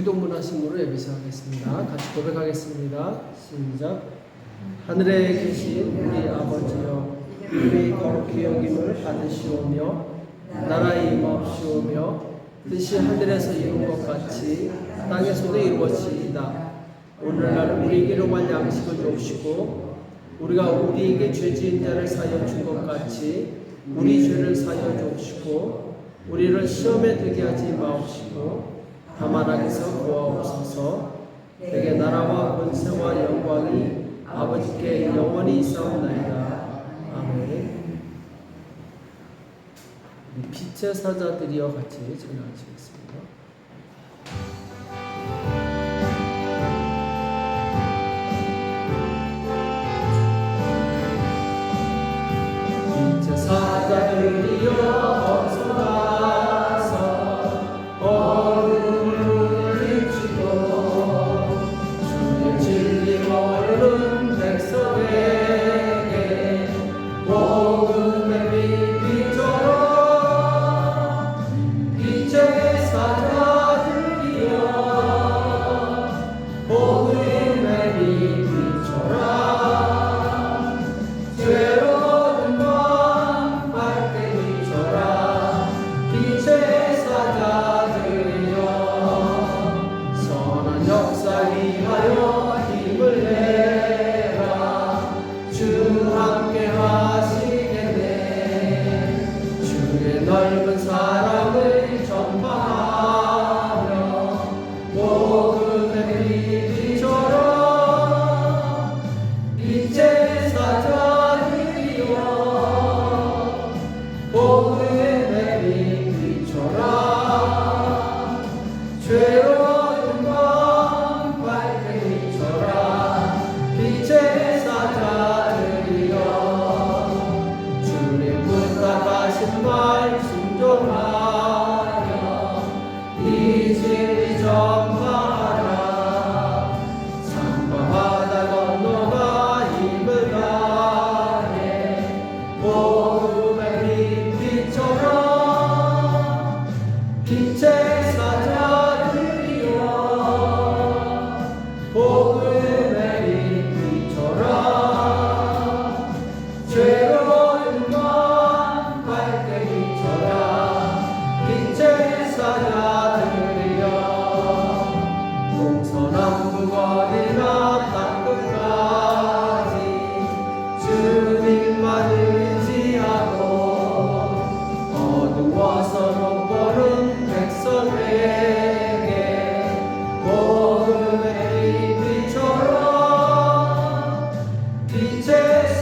주기도문 하심으로 예배 시작하겠습니다. 같이 고백하겠습니다. 시작. 하늘에 계신 우리 아버지여, 이름이 거룩히 여김을 받으시오며 나라의 임하옵시오며 뜻이 하늘에서 이룬 것 같이 땅에서도 이루어지이다. 오늘날 우리에게 일용할 양식을 주옵시고 우리가 우리에게 죄 지은 자를 사하여 준 것 같이 우리 죄를 사하여 주옵시고 우리를 시험에 들게 하지 마옵시고 다만 악에서 구하옵소서. 내게 나라와 권세와 영광이 아버지께 영원히 있사옵나이다. 아멘. 빛의 사자들이여 같이 찬양하시겠습니다. 빛의 사자들이여 어서 가서 어둠을 비추고 주의 진리 모르는 백성에게 복음의 빛처럼 빛의 사자들이여 복음의 빛처럼 죄로운 밤 밝게 비춰라. 빛의 사자들이여 선한 역사 위하여 힘을 내라. 주 함께 하시겠네. 주의 넓은 사랑을 전파하며 복음의 빛처럼 빛의 사자들이여 복음의 빛처럼 죄로운 밤 밝게 비춰라. 빛의 사자들이여 주님 부탁하신 말 순종하며 이 진리 전파하라. 산과 바다 건너가 힘을 다해 복음의 빛처럼 빛의 사자들이여 복음의 빛처럼 죄로운 밤 밝게 비춰라. 빛의 사자들이여 동서남북 어디나 땅끝까지 주님만 의지하고 어두워서 못 보는 백성에게 복음의 빛처럼 빛의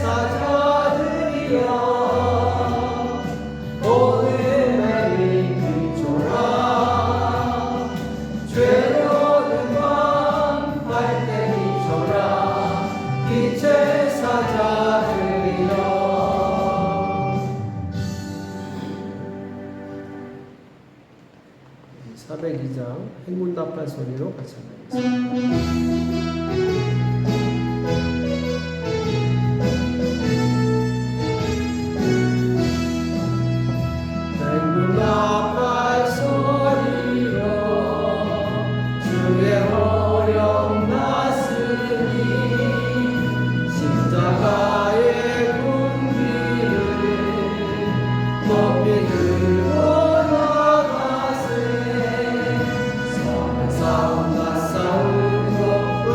사자들이여 복음의 빛처럼 죄로운 밤 밝게 비춰라. 빛의 사자들이여. (402장) 행군답할 소리로 같이 하겠습니다. 행군답할 소리로 주의 호령 났으니 십자가의 군기를 높이 들고 나가세. 선한 싸움 나 싸우고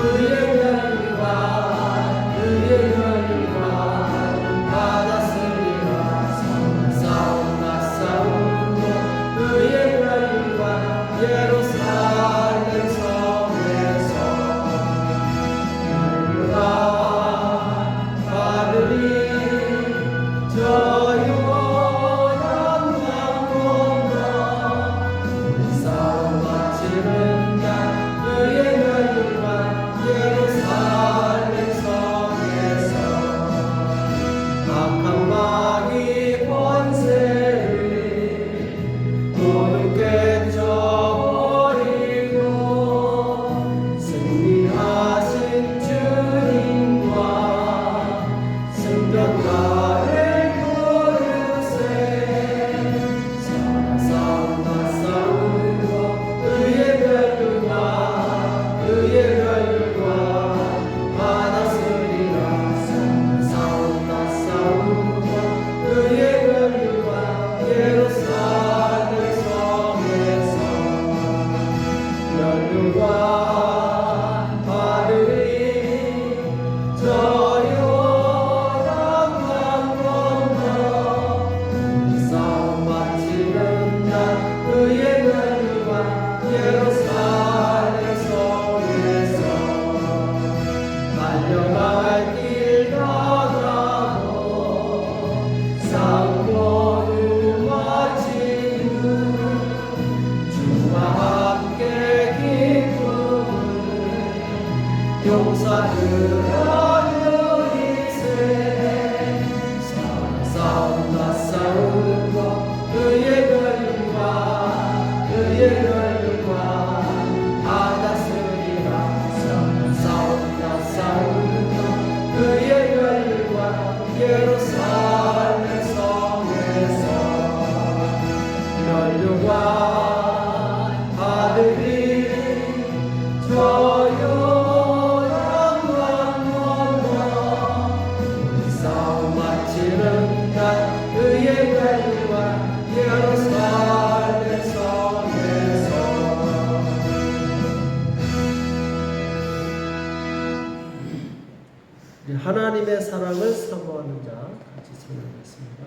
하나님의 사랑을 사모하는 자 같이 찬양하겠습니다.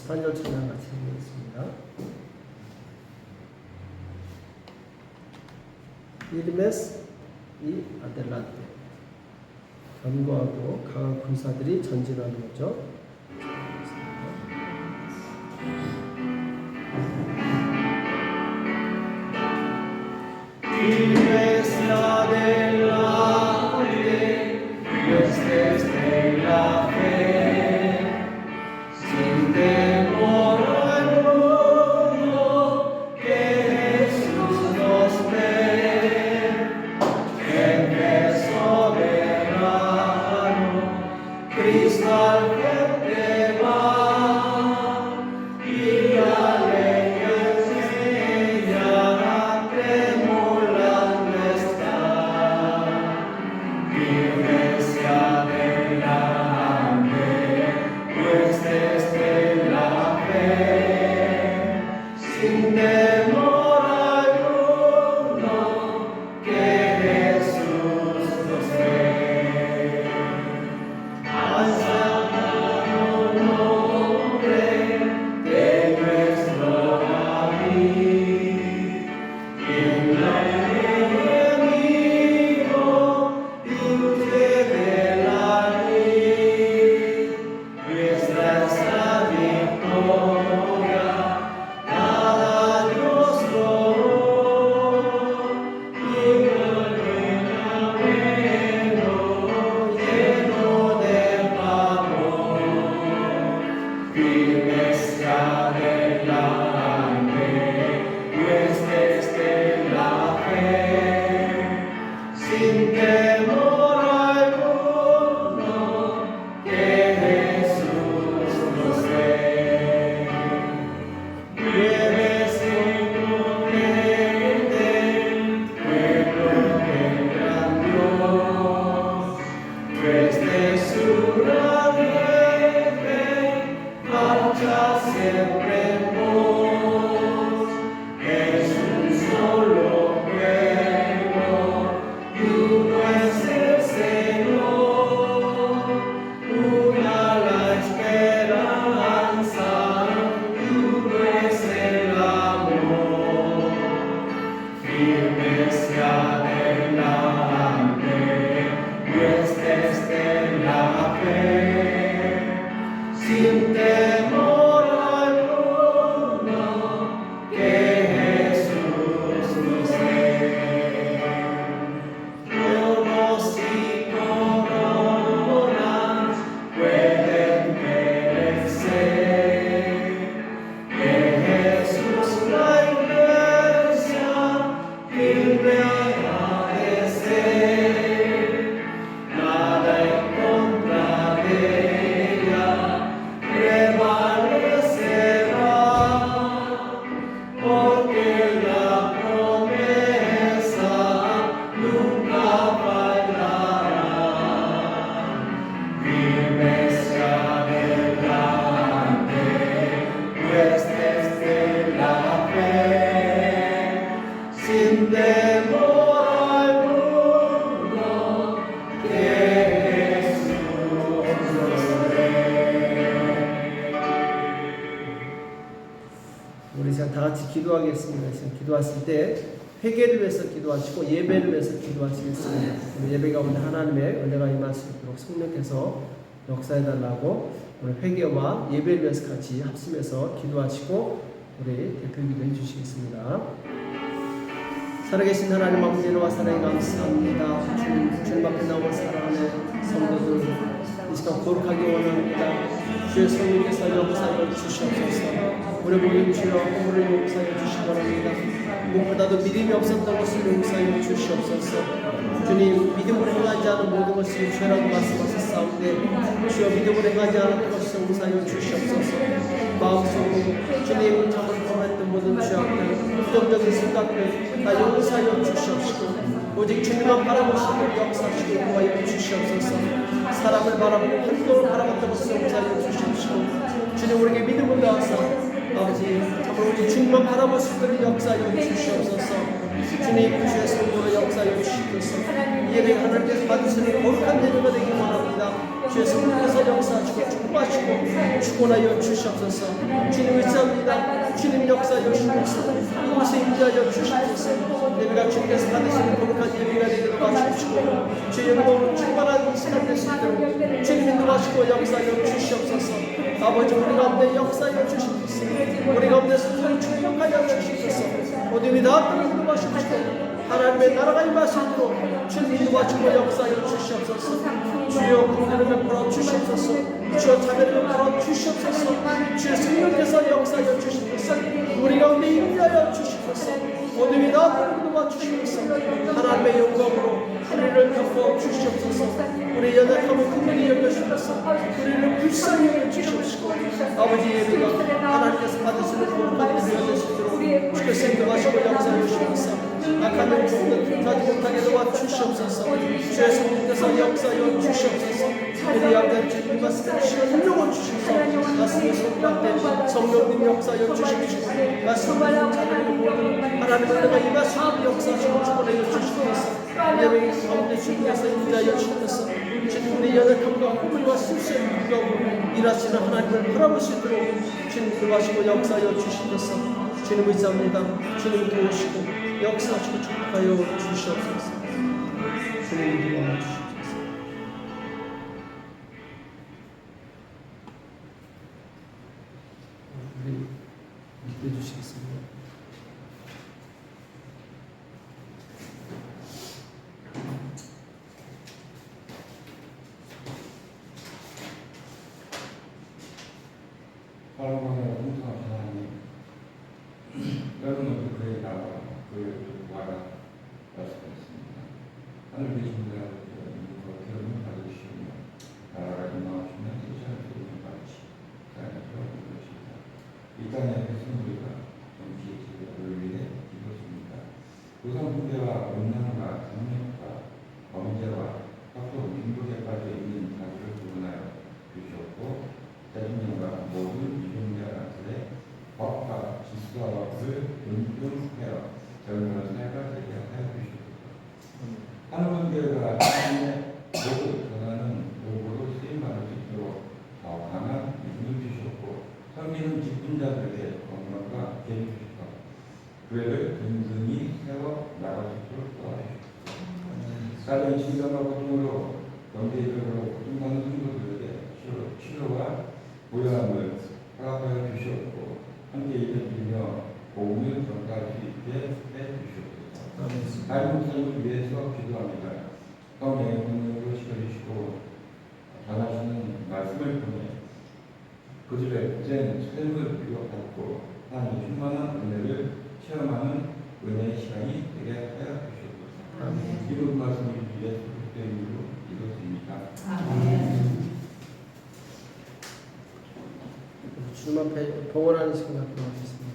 스파뇰 찬양 같이 드리겠습니다. 이르메스 이 아델란테. 견고하고 강한 군사들이 전진하는 거죠. 이르메스 아델란테 이르메스 아델란테 Cristo 기도하겠습니다. 지금 기도하실 때 회개를 위해서 기도하시고 예배를 위해서 기도하시겠습니다. 예배 가운데 하나님의 은혜가 임할 수 있도록 성령께서 역사해달라고 오늘 회개와 예배를 위해서 같이 합심해서 기도하시고 우리 대표기도 해주시겠습니다. 살아계신 하나님 아버지 은혜와 사랑에 감사합니다. 주님 앞에 나온 사랑하는 성도들 이 시간 거룩하게 원합니다. 주의 성령께서 역사하여 주시옵소서. 우리 모든 주여 허물을 용서하여 주시기 바랍니다. 무엇보다도 믿음이 없었던 것을 용서하여 주시옵소서. 주님 믿음으로 행하지 않은 모든 것이 죄라고 말씀하셨사온데 주여 믿음으로 행하지 않은 것을 용서하여 주시옵소서. 마음속으로 주님 정을 범했던 모든 죄악들 부정적인 생각들 다 용서하여 주시옵시고 오직 주님만 바라보시고 역사하시고 구하여 주시옵소서. 사람을 바라보고 한동을 바라봤던 것을 용서하여 주시옵시고 주님 우리에게 믿음을 다하사 아버지 정말 오직 주님만 바라볼 수 있도록 역사하여 주시옵소서. 주님 주의 성도로 역사하여 주시옵소서. 예배 하나님께서 받으시는 거룩한 예배가 되기 원합니다. 주의 성도께서 역사하시고 축복하시고 축원하여 주시옵소서. 주님 의지합니다. 주님 역사하여 주시옵소서. 이곳에 임재하여 주시옵소서. 예배가 주님께서 받으시는 거룩한 예배가 되기를 바라시고 주의 영광으로 충만한 이 시간 될 수 있도록 주님 인도하시고 역사하여 주시옵소서. 아버지 우리 가운데 역사하여 주시옵소서. 우리 가운데 성령을 충만하여 주시옵소서. 어둠이 다 인도하시옵소서. 하나님의 나라가 임하시도록 주님 인도하시고 역사하여 주시옵소서. 주여 긍휼을 베풀어 주시옵소서. 주여 자비를 베풀어 주시옵소서. 주의 성령께서 역사하여 주시옵소서. 우리 가운데 임재하여 주시옵소서. 어둠이 다 인도하 주시옵소서. 하나님의 영광으로 하늘을 덮어 주시옵소서. 우리 연약함을 긍휼히 여겨주셔서 우리를 불쌍히 여겨주시옵시고 아버지 예배가 하나님께서 받으시는 거룩한 예배가 되시도록 주께서 인도하시고 역사해 주시옵소서. 악한 영성들 불타지 못하게 도와주시옵소서. 주의 성령께서 역사해 주시옵소서. 우리 양자를 주님 말씀에 주시는 능력을 주시옵소서. 말씀의 손가락에 성령님 역사해 주시옵시고 말씀을 자녀를 모든 하나님의 은혜가 임하시는 역사하시고 축원해 주시옵소서. 예배의 가운데 주님께서 인자하여 주시옵소서. 주님 우리 연약함과 허물과 실수에 불구하고 일하시는 하나님을 바라볼 수 있도록 주님 인도하시고 역사하여 주시옵소서. 주님 의지합니다. 주님 도우시고 역사하시고 축복하여 주시옵소서. 주님 도와 주시옵소서. 우리 기도해 주시겠습니다. 사랑하는 홍성하신 하나님, 여러분은 그의 나라, 그의 와라 말씀했습니다. 하늘 계신 분 아버지, 거룩함을 받으시며 나라가 임하시면 세상을 세우는 같이 땅에 들어오는 것입니다. 이 땅에 계신 우리가 정치의 지배를 위해 기도했습니다. 우선 분배와 음란과 성령과 범죄와 협동, 빈곤에 빠져 있는 자들을 구분하여 주셨고 대통령과 모든 유종자들의 법과 질서를 존중하여 적용하는 사회가 되게 하여 주시옵소서. 하나님 교회가 하나님의 모두 전하는 도구로 쓰임받을 수 있도록 더 강한 믿음을 주셨고 섬기는 직분자들에게 건강과 기회를 주셔서 교회를 든든히 세워 나갈 수 있도록 도와주시옵소서. 사전 진정과 고통으로 경제적으로 고통받는 성도들에게 치료와 보혈함을 허락하여 주시옵고 함께 일해주며 복음을 전달할 수 있게 해주시옵소서. 다른 목사님을 위해서 기도합니다. 성령의 능력으로 시켜주시고 전하시는 말씀을 통해 그들의 된 삶을 비롯하고 하나님의 충만한 은혜를 체험하는 은혜의 시간이 되게 하여 주시옵소서. 이런 말씀을 위해 그리스도의 이름으로 기도드립니다. 주님 앞에 봉헌하는 시간 갖도록 하겠습니다.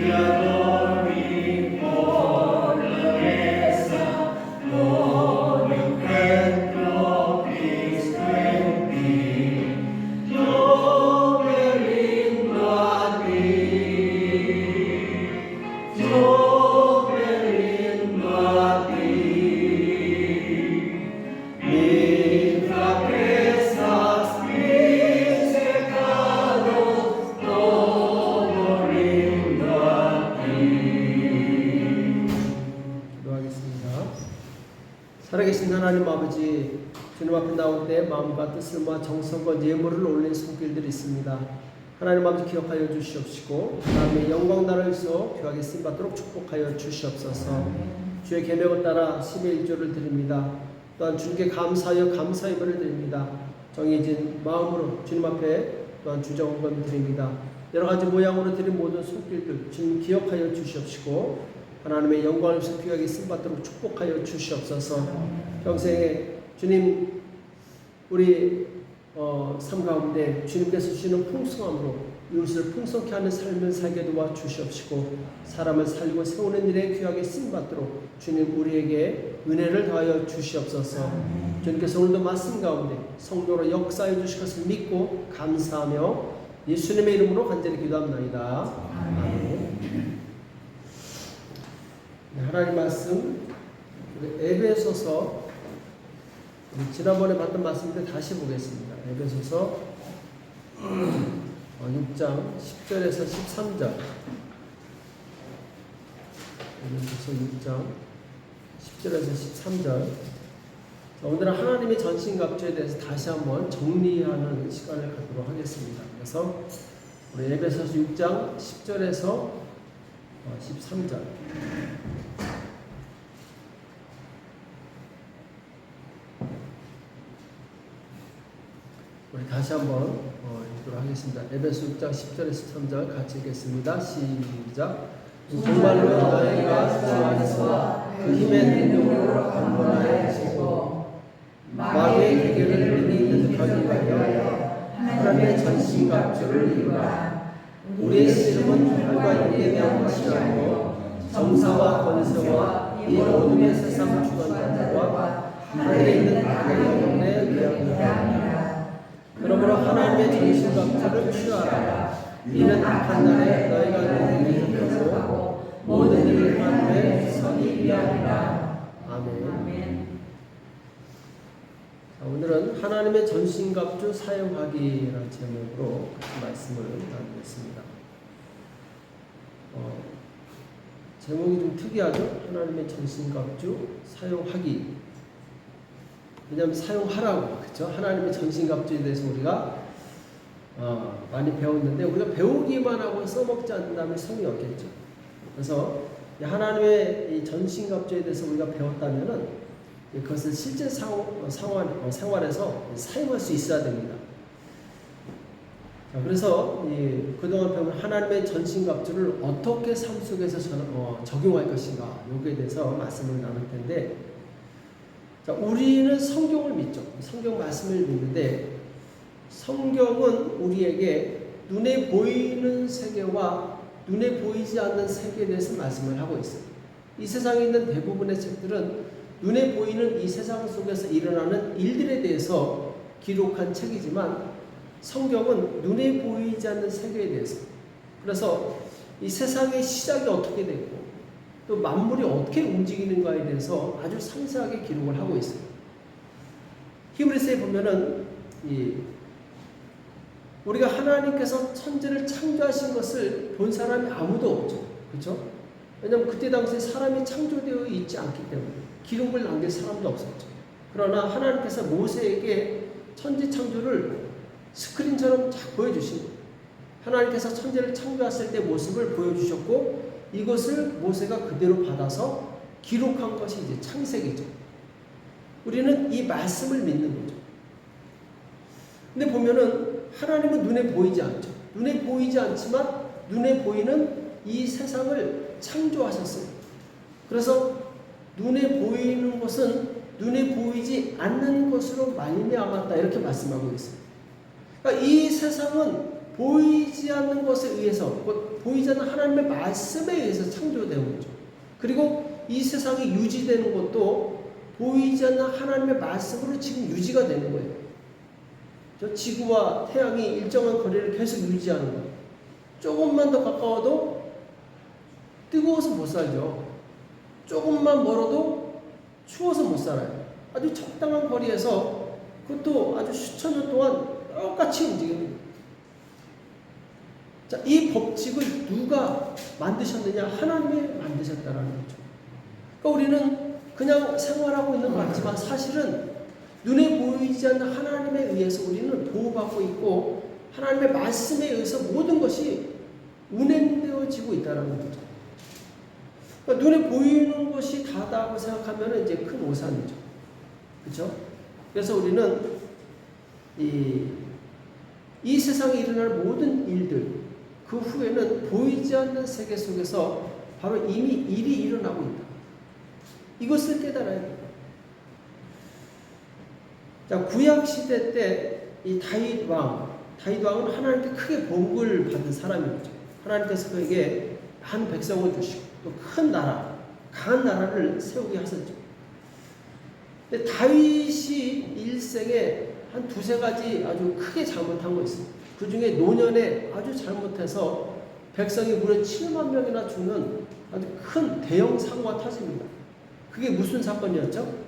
Minha 전능하신 하나님 아버지, 주님 앞에 나올 때 마음과 뜻을 모아 정성과 예물을 올린 손길들이 있습니다. 하나님 아버지 기억하여 주시옵시고 하나님의 영광 나라를 위해서 귀하게 쓰임받도록 축복하여 주시옵소서. 주의 계명을 따라 10의 1조를 드립니다. 또한 주님께 감사하여 감사의 예물을 드립니다. 정해진 마음으로 주님 앞에 또한 주정금 드립니다. 여러 가지 모양으로 드린 모든 손길들 주님 기억하여 주시옵시고 하나님의 영광을 위해서 귀하게 쓰임받도록 축복하여 주시옵소서. 평생에 주님 우리 삶 가운데 주님께서 주시는 풍성함으로 이웃을 풍성케 하는 삶을 살게 도와 주시옵시고 사람을 살리고 세우는 일에 귀하게 쓰임받도록 주님 우리에게 은혜를 더하여 주시옵소서. 주님께서 오늘도 말씀 가운데 성도로 역사해 주실 것을 믿고 감사하며 예수님의 이름으로 간절히 기도합니다. 아멘. 하나님 말씀 에베소서 지난번에 봤던 말씀인데 다시 보겠습니다. 에베소서 6장 10절에서 13절. 에베소서 6장 10절에서 13절. 오늘은 하나님의 전신갑주에 대해서 다시 한번 정리하는 시간을 갖도록 하겠습니다. 그래서 우리 에베소서 6장 10절에서 13절. 우리 다시 한번 읽도록 하겠습니다. 에베소 6장 10절에서 13절 같이 읽겠습니다. 시작. 정말로 너희가 주 안에서 그 힘의 능력으로 강건하여 지고 마귀의 계계를 이기는 것을 위하여 하나님의 전신갑주를 입으라. 우리의 씨름은 혈과 육에 대한 것이 아니고 정사와 권세와 이 어둠의 세상 주관자들과 하늘에 있는 악의 영혼에 의함이라. 그러므로 하나님의 전신갑주를 취하라. 이는 악한 날에 너희가 능히 이기고 모든 일을 하나님의 선이 위함이라. 아멘. 자, 오늘은 하나님의 전신갑주 사용하기라는 제목으로 말씀을 나누겠습니다. 제목이 좀 특이하죠? 하나님의 전신갑주 사용하기. 왜냐하면 사용하라고, 그렇죠? 하나님의 전신갑주에 대해서 우리가 많이 배웠는데 우리가 배우기만 하고 써먹지 않는다면 성이 없겠죠. 그래서 하나님의 이 전신갑주에 대해서 우리가 배웠다면은 그것을 실제 생활에서 사용할 수 있어야 됩니다. 자, 그래서 그동안 배운 하나님의 전신갑주를 어떻게 삶 속에서 적용할 것인가 여기에 대해서 말씀을 나눌 텐데, 자, 우리는 성경을 믿죠. 성경 말씀을 믿는데 성경은 우리에게 눈에 보이는 세계와 눈에 보이지 않는 세계에 대해서 말씀을 하고 있어요. 이 세상에 있는 대부분의 책들은 눈에 보이는 이 세상 속에서 일어나는 일들에 대해서 기록한 책이지만 성경은 눈에 보이지 않는 세계에 대해서, 그래서 이 세상의 시작이 어떻게 됐고 또 만물이 어떻게 움직이는가에 대해서 아주 상세하게 기록을 하고 있어요. 히브리서에 보면은 우리가 하나님께서 천지를 창조하신 것을 본 사람이 아무도 없죠. 그렇죠? 왜냐하면 그때 당시에 사람이 창조되어 있지 않기 때문에 기록을 남길 사람도 없었죠. 그러나 하나님께서 모세에게 천지 창조를 스크린처럼 쫙 보여주신 거예요. 하나님께서 천지를 창조했을 때 모습을 보여주셨고 이것을 모세가 그대로 받아서 기록한 것이 이제 창세기죠. 우리는 이 말씀을 믿는 거죠. 근데 보면은 하나님은 눈에 보이지 않죠. 눈에 보이지 않지만 눈에 보이는 이 세상을 창조하셨어요. 그래서 눈에 보이는 것은 눈에 보이지 않는 것으로 말미암았다 이렇게 말씀하고 있어요. 그러니까 이 세상은 보이지 않는 것에 의해서, 보이지 않는 하나님의 말씀에 의해서 창조되는 거죠. 그리고 이 세상이 유지되는 것도 보이지 않는 하나님의 말씀으로 지금 유지가 되는 거예요. 저 지구와 태양이 일정한 거리를 계속 유지하는 거예요. 조금만 더 가까워도 뜨거워서 못 살죠. 조금만 멀어도 추워서 못 살아요. 아주 적당한 거리에서 그것도 아주 수천 년 동안 똑같이 움직이는 거예요. 자, 이 법칙을 누가 만드셨느냐? 하나님이 만드셨다라는 거죠. 그러니까 우리는 그냥 생활하고 있는 것 같지만 사실은 눈에 보이지 않는 하나님에 의해서 우리는 보호받고 있고 하나님의 말씀에 의해서 모든 것이 운행되어지고 있다는 거죠. 그러니까 눈에 보이는 것이 다다고 생각하면 이제 큰 오산이죠. 그렇죠? 그래서 우리는 이 세상에 일어날 모든 일들 그 후에는 보이지 않는 세계 속에서 바로 이미 일이 일어나고 있다. 이것을 깨달아야 됩니다. 자, 구약 시대 때 이 다윗 왕은 하나님께 크게 복을 받은 사람이었죠. 하나님께서 그에게 한 백성을 주시고 또 큰 나라, 강한 나라를 세우게 하셨죠. 근데 다윗이 일생에 한 두세 가지 아주 크게 잘못한 거 있어요. 그 중에 노년에 아주 잘못해서 백성이 무려 7만 명이나 죽는 아주 큰 대형 사고가 터집니다. 그게 무슨 사건이었죠?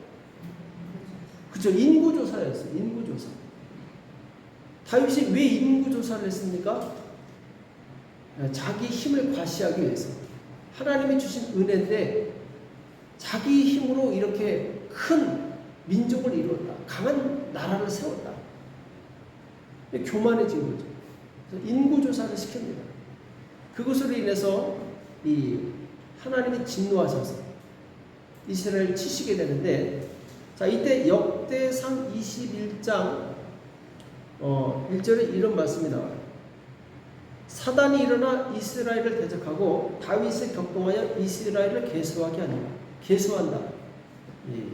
그죠? 인구조사였어요. 인구조사. 다윗이 왜 인구조사를 했습니까? 자기 힘을 과시하기 위해서. 하나님이 주신 은혜인데 자기 힘으로 이렇게 큰 민족을 이루었다. 강한 나라를 세웠다. 교만해진 거죠. 그래서 인구조사를 시킵니다. 그것으로 인해서 하나님이 진노하셔서 이스라엘을 치시게 되는데, 자, 이때 역대상 21장 1절에 이런 말씀이 나와요. 사단이 일어나 이스라엘을 대적하고 다윗을 격동하여 이스라엘을 계수하게 하니라. 계수한다.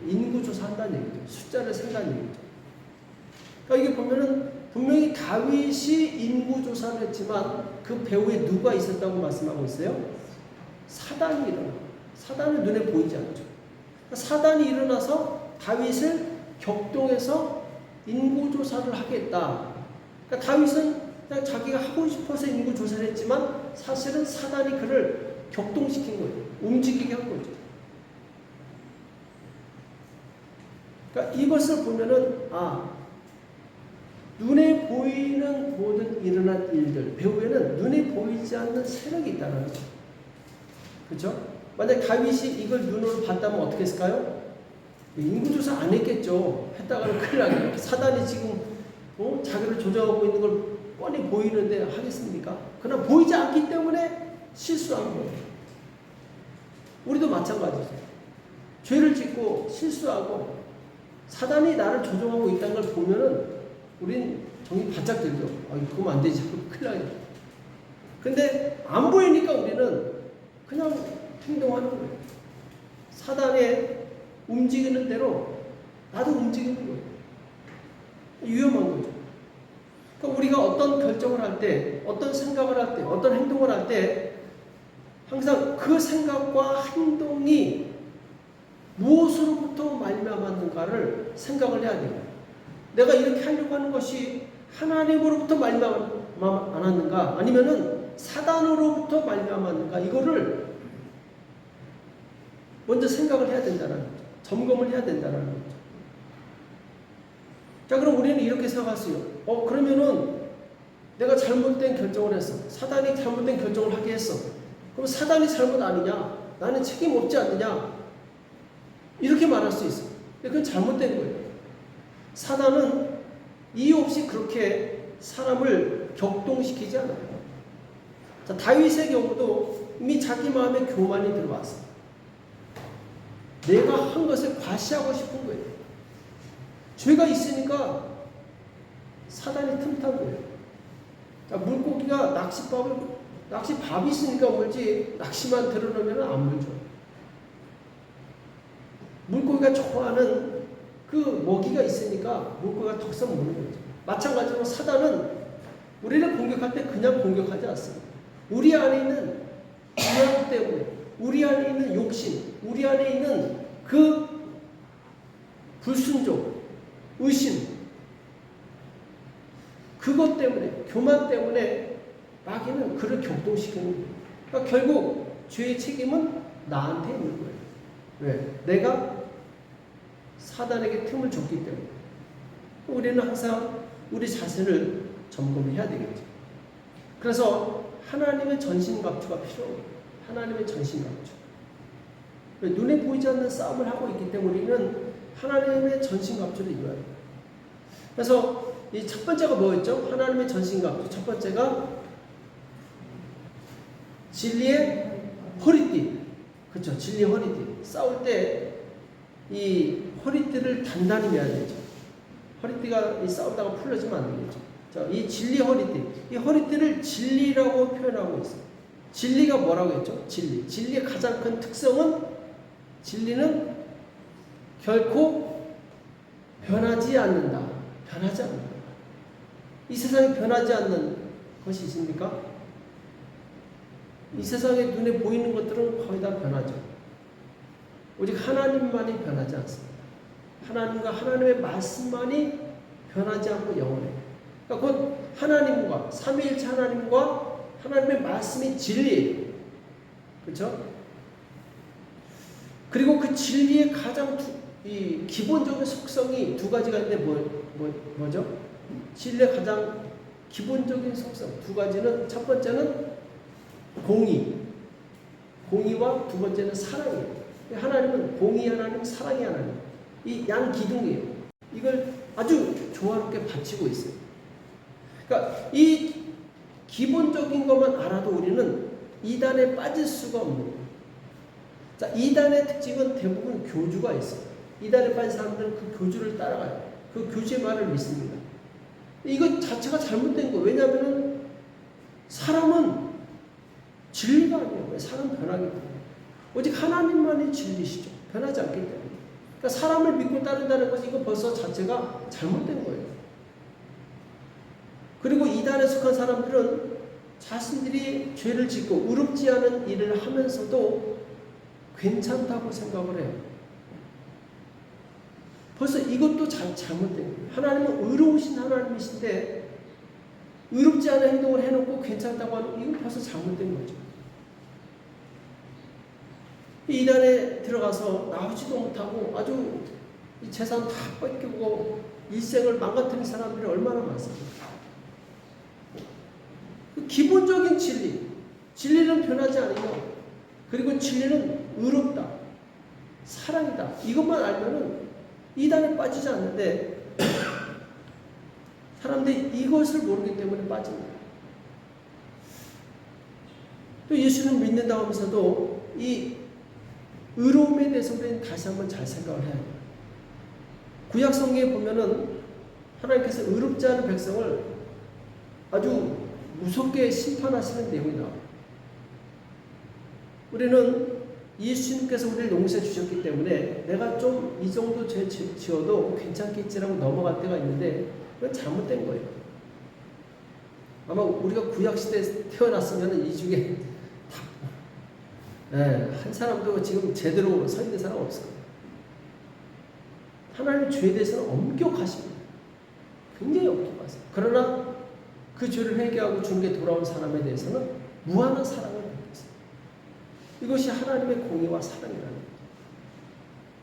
인구조사한다는 얘기죠. 숫자를 센다는 얘기죠. 그러니까 이게 보면은 분명히 다윗이 인구조사를 했지만 그 배후에 누가 있었다고 말씀하고 있어요? 사단이 일어나. 사단은 눈에 보이지 않죠. 그러니까 사단이 일어나서 다윗을 격동해서 인구조사를 하겠다. 그러니까 다윗은 그냥 자기가 하고 싶어서 인구조사를 했지만 사실은 사단이 그를 격동시킨 거예요. 움직이게 한 거죠. 그러니까 이것을 보면은 눈에 보이는 모든 일어난 일들 배후에는 눈에 보이지 않는 세력이 있다는 거죠. 그렇죠? 만약 다윗이 이걸 눈으로 봤다면 어떻게 했을까요? 인구조사 안 했겠죠. 했다가는 큰일 나겠죠. 사단이 지금 자기를 조정하고 있는 걸 뻔히 보이는데 하겠습니까? 그러나 보이지 않기 때문에 실수한 거예요. 우리도 마찬가지죠. 죄를 짓고 실수하고 사단이 나를 조종하고 있다는 걸 보면은 우린 정이 바짝 들죠. 그러면 안 되지. 큰일 나겠죠. 근데 안 보이니까 우리는 그냥 행동하는 거예요. 사단의 움직이는 대로 나도 움직이는 거예요. 위험한 거죠. 그러니까 우리가 어떤 결정을 할 때, 어떤 생각을 할 때, 어떤 행동을 할 때 항상 그 생각과 행동이 무엇으로부터 말미암았는가를 생각을 해야 돼요. 내가 이렇게 하려고 하는 것이 하나님으로부터 말미암았는가 아니면은 사단으로부터 말미암았는가 이거를 먼저 생각을 해야 된다는 거죠. 점검을 해야 된다는 거죠. 자, 그럼 우리는 이렇게 생각했어요. 그러면은 내가 잘못된 결정을 했어. 사단이 잘못된 결정을 하게 했어. 그럼 사단이 잘못 아니냐? 나는 책임 없지 않느냐? 이렇게 말할 수 있어. 근데 그건 잘못된 거예요. 사단은 이유 없이 그렇게 사람을 격동시키지 않아요. 자, 다윗의 경우도 이미 자기 마음에 교만이 들어왔어. 내가 한 것을 과시하고 싶은 거예요. 죄가 있으니까 사단이 틈탄 거예요. 자, 물고기가 낚시밥이 있으니까 물지 낚시만 들어놓으면 안 물죠. 물고기가 좋아하는 그 먹이가 있으니까 물고기가 덕성 무는 거죠. 마찬가지로 사단은 우리를 공격할 때 그냥 공격하지 않습니다. 우리 안에 있는 불안 때문에, 우리 안에 있는 욕심, 우리 안에 있는 그 불순종, 의심, 그것 때문에, 교만 때문에 마귀는 그를 격동시키는 거예요. 그러니까 결국 죄의 책임은 나한테 있는 거예요. 왜? 내가 사단에게 틈을 줬기 때문에. 우리는 항상 우리 자신을 점검해야 되겠죠. 그래서 하나님의 전신갑주가 필요해요. 하나님의 전신갑주. 눈에 보이지 않는 싸움을 하고 있기 때문에 우리는 하나님의 전신갑주를 입어야 돼요. 그래서 이 첫 번째가 뭐였죠? 하나님의 전신갑주. 첫 번째가 진리의 허리띠. 그렇죠. 진리의 허리띠. 싸울 때 이 허리띠를 단단히 매야 되죠. 허리띠가 이 싸우다가 풀려지면 안 되겠죠. 자, 이 진리 허리띠. 이 허리띠를 진리라고 표현하고 있어요. 진리가 뭐라고 했죠? 진리. 진리의 가장 큰 특성은 진리는 결코 변하지 않는다. 변하지 않는다. 이 세상에 변하지 않는 것이 있습니까? 이 세상에 눈에 보이는 것들은 거의 다 변하죠. 오직 하나님만이 변하지 않습니다. 하나님과 하나님의 말씀만이 변하지 않고 영원해요. 그러니까 곧 하나님과 삼위일체 하나님과 하나님의 말씀이 진리예요. 그렇죠? 그리고 그 진리의 가장 이 기본적인 속성이 두 가지가 있는데 뭐죠? 진리의 가장 기본적인 속성 두 가지는 첫 번째는 공의와 두 번째는 사랑이에요. 하나님은 공의 하나님, 사랑의 하나님. 이 양 기둥이에요. 이걸 아주 조화롭게 받치고 있어요. 그러니까 이 기본적인 것만 알아도 우리는 이단에 빠질 수가 없는 거예요. 자, 이단의 특징은 대부분 교주가 있어요. 이단에 빠진 사람들은 그 교주를 따라가요. 그 교주의 말을 믿습니다. 이거 자체가 잘못된 거예요. 왜냐하면 사람은 진리가 아니에요. 사람은 변하기 때문에. 오직 하나님만이 진리시죠. 변하지 않기 때문에. 그러니까 사람을 믿고 따른다는 것이 이거 벌써 자체가 잘못된 거예요. 그리고 이단에 속한 사람들은 자신들이 죄를 짓고 의롭지 않은 일을 하면서도 괜찮다고 생각을 해요. 벌써 이것도 잘못된 거예요. 하나님은 의로우신 하나님이신데 의롭지 않은 행동을 해놓고 괜찮다고 하는 이건 벌써 잘못된 거죠. 이단에 들어가서 나오지도 못하고 아주 이 재산 다 뺏기고 일생을 망가뜨린 사람들이 얼마나 많습니까? 그 기본적인 진리는 변하지 않으며 그리고 진리는 의롭다, 사랑이다. 이것만 알면은 이단에 빠지지 않는데 사람들이 이것을 모르기 때문에 빠집니다. 또 예수는 믿는다고 하면서도 이 의로움에 대해서 우리는 다시 한번 잘 생각을 해야 돼요. 구약 성경에 보면은 하나님께서 의롭지 않은 백성을 아주 무섭게 심판하시는 내용이 나와요. 우리는 예수님께서 우리를 용서해 주셨기 때문에 내가 좀 이 정도 죄 지어도 괜찮겠지라고 넘어갈 때가 있는데 그건 잘못된 거예요. 아마 우리가 구약시대에 태어났으면 이 중에 한 사람도 지금 제대로 서 있는 사람 없어요. 하나님 죄에 대해서는 엄격하십니다. 굉장히 엄격하세요. 그러나 그 죄를 회개하고 주님께 돌아온 사람에 대해서는 무한한 사랑을 베푸세요. 이것이 하나님의 공의와 사랑이라는 거예요.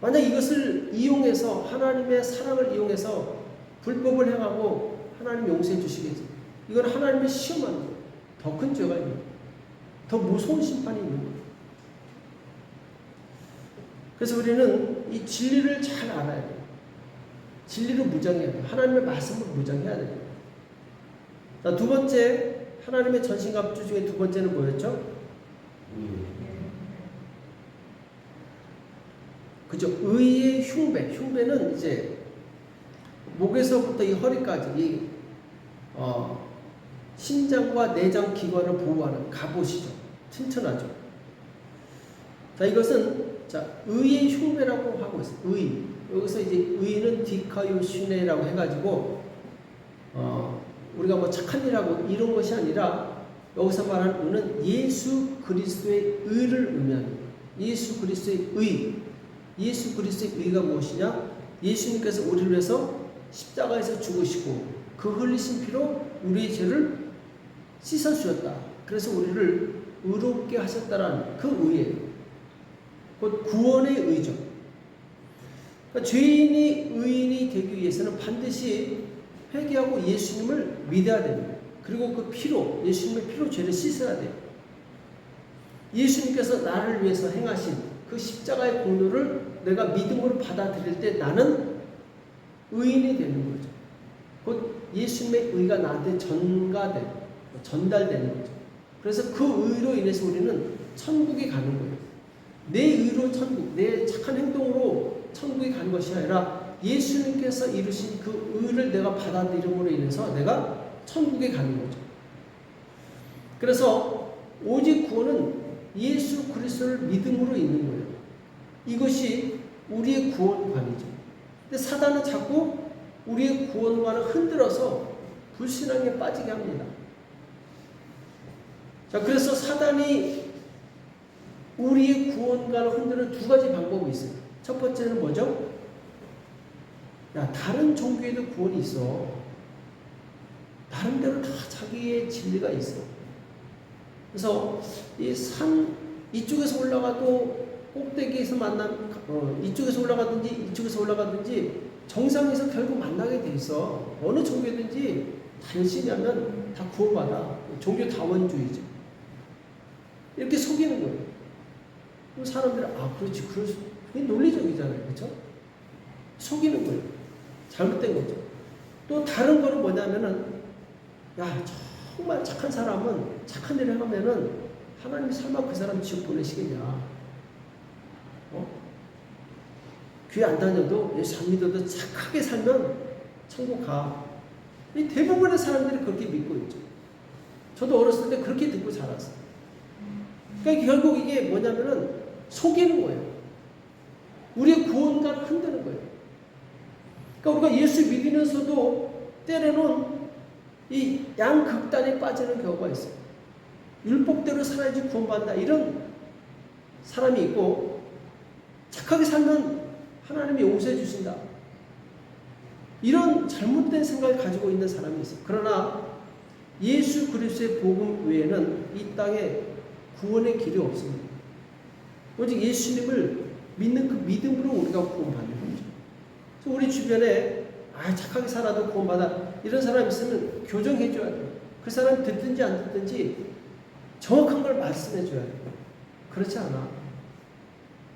만약 이것을 이용해서 하나님의 사랑을 이용해서 불법을 행하고 하나님 용서해 주시겠지. 이건 하나님의 시험하는 거예요. 더 큰 죄가 있는 거예요. 더 무서운 심판이 있는 거예요. 그래서 우리는 이 진리를 잘 알아야 돼요. 진리를 무장해야 돼요. 하나님의 말씀을 무장해야 돼요. 자, 두 번째, 하나님의 전신갑주 중에 두 번째는 뭐였죠? 그죠? 의의 흉배. 흉배는 이제 목에서부터 이 허리까지 신장과 내장 기관을 보호하는 갑옷이죠. 튼튼하죠. 자, 이것은 의의 흉배라고 하고 있어요. 의. 여기서 이제 의는 디카요슈네라고 해가지고 우리가 뭐 착한 일하고 이런 것이 아니라 여기서 말하는 의는 예수 그리스도의 의를 의미합니다. 예수 그리스도의 의. 예수 그리스도의 의가 무엇이냐? 예수님께서 우리를 위해서 십자가에서 죽으시고 그 흘리신 피로 우리의 죄를 씻어주셨다. 그래서 우리를 의롭게 하셨다라는 그 의예요. 곧 구원의 의죠. 그러니까 죄인이 의인이 되기 위해서는 반드시 회개하고 예수님을 믿어야 됩니다. 그리고 그 피로, 예수님의 피로 죄를 씻어야 돼요. 예수님께서 나를 위해서 행하신 그 십자가의 공로를 내가 믿음으로 받아들일 때 나는 의인이 되는 거죠. 곧 예수님의 의가 나한테 전달되는 거죠. 그래서 그 의로 인해서 우리는 천국에 가는 거예요. 내 의로 천국, 내 착한 행동으로 천국에 가는 것이 아니라 예수님께서 이루신 그 의를 내가 받아들임으로 인해서 내가 천국에 가는 거죠. 그래서 오직 구원은 예수 그리스도를 믿음으로 있는 거예요. 이것이 우리의 구원관이죠. 근데 사단은 자꾸 우리의 구원관을 흔들어서 불신앙에 빠지게 합니다. 자, 그래서 사단이 우리의 구원관을 흔드는 두 가지 방법이 있어요. 첫 번째는 뭐죠? 야, 다른 종교에도 구원이 있어. 나름대로 다 자기의 진리가 있어. 그래서 이 산 이쪽에서 올라가도 꼭대기에서 이쪽에서 올라가든지 이쪽에서 올라가든지 정상에서 결국 만나게 돼 있어. 어느 종교든지 단신하면 다 구원받아. 종교 다원주의죠. 이렇게 속이는 거예요. 그럼 사람들이 그렇지, 그게 논리적이잖아요, 그렇죠? 속이는 거예요. 잘못된 거죠. 또 다른 거는 뭐냐면은 야, 정말 착한 사람은 착한 일을 하면은 하나님이 설마 그 사람 지옥 보내시겠냐? 교회 안 다녀도 예수 안 믿어도 착하게 살면 천국 가. 이 대부분의 사람들이 그렇게 믿고 있죠. 저도 어렸을 때 그렇게 듣고 자랐어요. 그러니까 결국 이게 뭐냐면은 속이는 거예요. 우리의 구원관을 흔드는 거예요. 그러니까 우리가 예수 믿으면서도 때로는 이 양극단에 빠지는 경우가 있어요. 율법대로 살아야지 구원받는다 이런 사람이 있고, 착하게 살면 하나님이 용서해 주신다 이런 잘못된 생각을 가지고 있는 사람이 있어요. 그러나 예수 그리스도의 복음 외에는 이 땅에 구원의 길이 없습니다. 오직 예수님을 믿는 그 믿음으로 우리가 구원받는 거죠. 그래서 우리 주변에 착하게 살아도 구원받아 이런 사람 있으면 교정해 줘야 돼요. 그 사람 듣든지 안 듣든지 정확한 걸 말씀해 줘야 돼요. 그렇지 않아.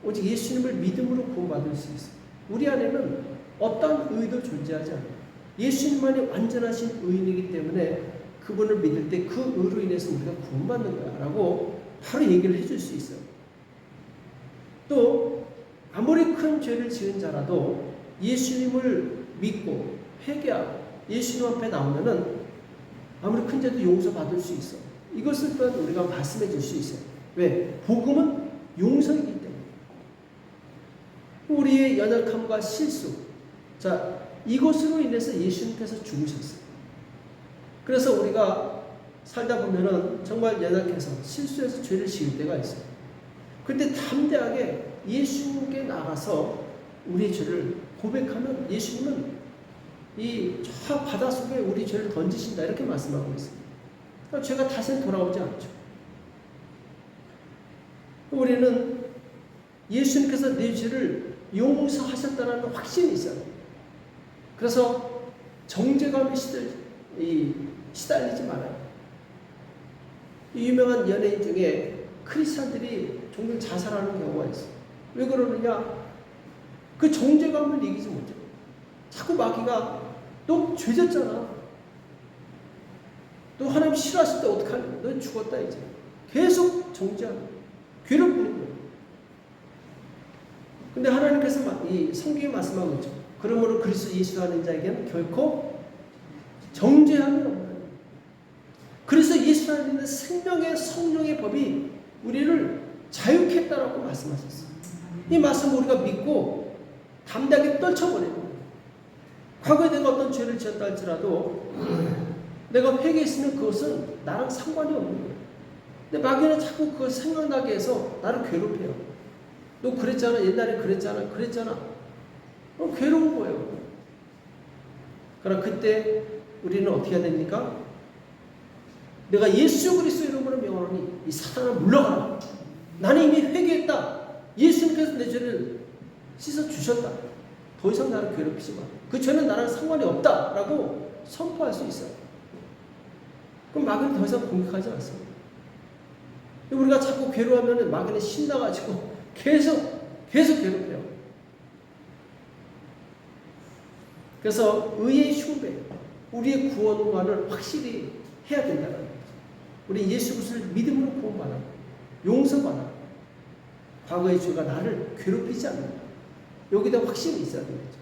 오직 예수님을 믿음으로 구원받을 수 있어요. 우리 안에는 어떤 의도 존재하지 않아요. 예수님만이 완전하신 의인이기 때문에 그분을 믿을 때 그 의로 인해서 우리가 구원받는 거야 라고 바로 얘기를 해줄 수 있어요. 또 아무리 큰 죄를 지은 자라도 예수님을 믿고 회개하고 예수님 앞에 나오면은 아무리 큰 죄도 용서받을 수 있어. 이것을 또한 우리가 말씀해 줄 수 있어요. 왜? 복음은 용서이기 때문에. 우리의 연약함과 실수, 자, 이것으로 인해서 예수님께서 죽으셨어요. 그래서 우리가 살다 보면은 정말 연약해서 실수해서 죄를 지을 때가 있어요. 그때 담대하게 예수님께 나가서 우리의 죄를 고백하면 예수님은 이 저 바다 속에 우리 죄를 던지신다 이렇게 말씀하고 있습니다. 그러니까 죄가 다시는 돌아오지 않죠. 우리는 예수님께서 내 죄를 용서하셨다는 확신이 있어요. 그래서 정죄감에 시달리지 말아요. 이 유명한 연예인 중에 크리스찬들이 종종 자살하는 경우가 있어요. 왜 그러느냐? 그 정죄감을 이기지 못해요. 자꾸 마귀가 너 죄졌잖아. 너 하나님 싫어하실 때 어떡하냐? 너 죽었다 이제. 계속 정죄하는 거예요. 괴롭히는 거예요. 근데 하나님께서 이 성경에 말씀하고 있죠. 그러므로 그리스도 예수 하는 자에게는 결코 정죄함이 없나니. 그래서 예수 안에 있는 생명의 성령의 법이 우리를 자유케 했다라고 말씀하셨어요. 이 말씀을 우리가 믿고 담대하게 떨쳐버리는 거예요. 과거에 내가 어떤 죄를 지었다 할지라도 내가 회개했으면 그것은 나랑 상관이 없는 거예요. 근데 마귀는 자꾸 그걸 생각나게 해서 나를 괴롭혀요. 너 그랬잖아. 옛날에 그랬잖아. 괴로운 거예요. 그러나 그때 우리는 어떻게 해야 됩니까? 내가 예수 그리스도 이름으로 명하노니 이 사탄아 물러가라. 나는 이미 회개했다. 예수님께서 내 죄를 씻어 주셨다. 더 이상 나를 괴롭히지 마. 그 죄는 나랑 상관이 없다라고 선포할 수 있어요. 그럼 마귀는 더 이상 공격하지 않습니다. 우리가 자꾸 괴로워하면 마귀는 신나가지고 계속 괴롭혀요. 그래서 의의 흉배, 우리의 구원관을 확실히 해야 된다는 거죠. 우리 예수 그리스도를 믿음으로 구원받아, 용서받아. 과거의 죄가 나를 괴롭히지 않는다. 여기다 확신이 있어야 되겠죠.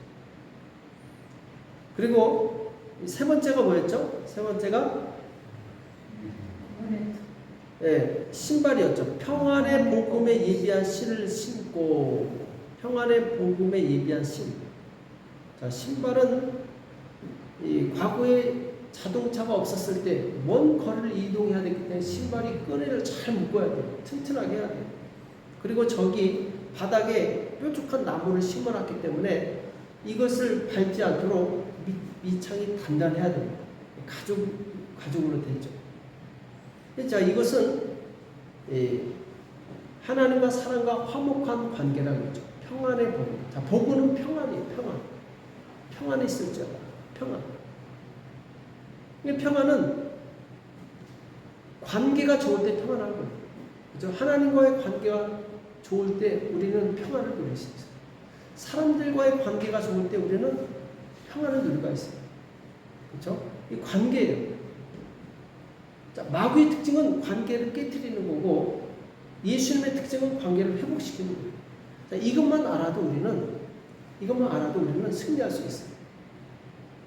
그리고 세 번째가 뭐였죠? 세 번째가 신발이었죠. 평안의 복음에 예비한 신을 신고, 평안의 복음에 예비한 신. 자, 신발은 이 과거에 자동차가 없었을 때 먼 거리를 이동해야 되기 때문에 신발이 끈을 잘 묶어야 돼요. 튼튼하게 해야 돼요. 그리고 저기 바닥에 뾰족한 나무를 심어놨기 때문에 이것을 밟지 않도록 밑창이 단단해야 됩니다. 가죽으로 되어 있죠. 자, 이것은 하나님과 사람과 화목한 관계라고 했죠. 평안의 복음. 자, 복음은 평안이에요. 평안이 있을 줄 알아. 평안. 평안은 관계가 좋을 때 평안한 거예요. 그렇죠? 하나님과의 관계가 좋을 때 우리는 평안을 누릴 수 있어요. 사람들과의 관계가 좋을 때 우리는 평안을 누릴 수가 있어요. 그렇죠? 이 관계예요. 자, 마귀의 특징은 관계를 깨뜨리는 거고 예수님의 특징은 관계를 회복시키는 거예요. 자, 이것만 알아도 우리는 승리할 수 있어요.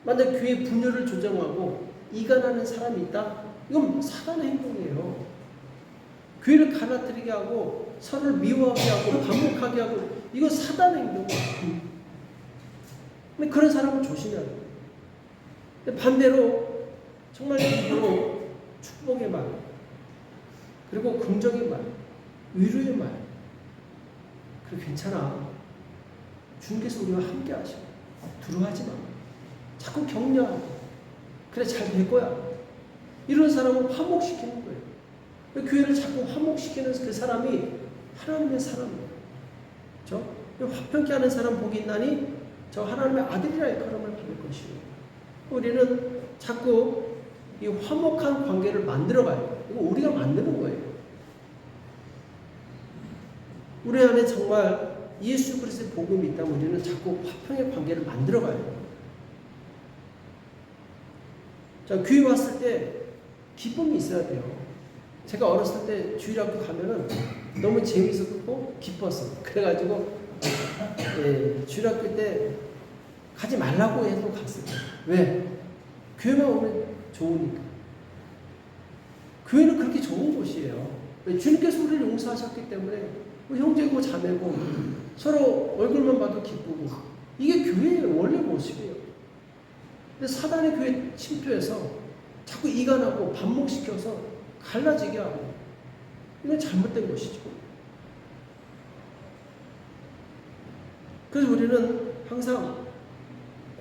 만약 교회 분열을 조장하고 이간하는 사람이 있다? 이건 사단의 행동이에요. 교회를 가나뜨리게 하고 서로를 미워하게 하고 반목하게 하고 이건 사단의 행동이에요. 근데 그런 사람은 조심해야 돼요. 근데 반대로 정말 바로 축복의 말, 그리고 긍정의 말, 위로의 말, 그래 괜찮아. 주님께서 우리와 함께 하시고 두려워하지 마. 자꾸 격려하고 그래 잘 될 거야. 이런 사람을 화목시키는 거예요. 교회를 자꾸 화목시키는 그 사람이 하나님의 사람이에요. 그렇죠? 화평케 하는 사람 복이 있나니 저 하나님의 아들이라 일컬음을 받을 것이고 우리는 자꾸 이 화목한 관계를 만들어가요. 이거 우리가 만드는 거예요. 우리 안에 정말 예수 그리스도의 복음이 있다면 우리는 자꾸 화평의 관계를 만들어가요. 자, 교회 왔을 때 기쁨이 있어야 돼요. 제가 어렸을 때 주일학교 가면은 너무 재미있었고 기뻤어. 그래가지고 주일학교 때 가지 말라고 해서 갔어요. 왜? 교회만 오면 좋으니까. 교회는 그렇게 좋은 곳이에요. 주님께서 우리를 용서하셨기 때문에 형제고 자매고 서로 얼굴만 봐도 기쁘고 이게 교회의 원래 모습이에요. 근데 사단의 교회 침투해서 자꾸 이간하고 반목시켜서 갈라지게 하고 이건 잘못된 것이죠. 그래서 우리는 항상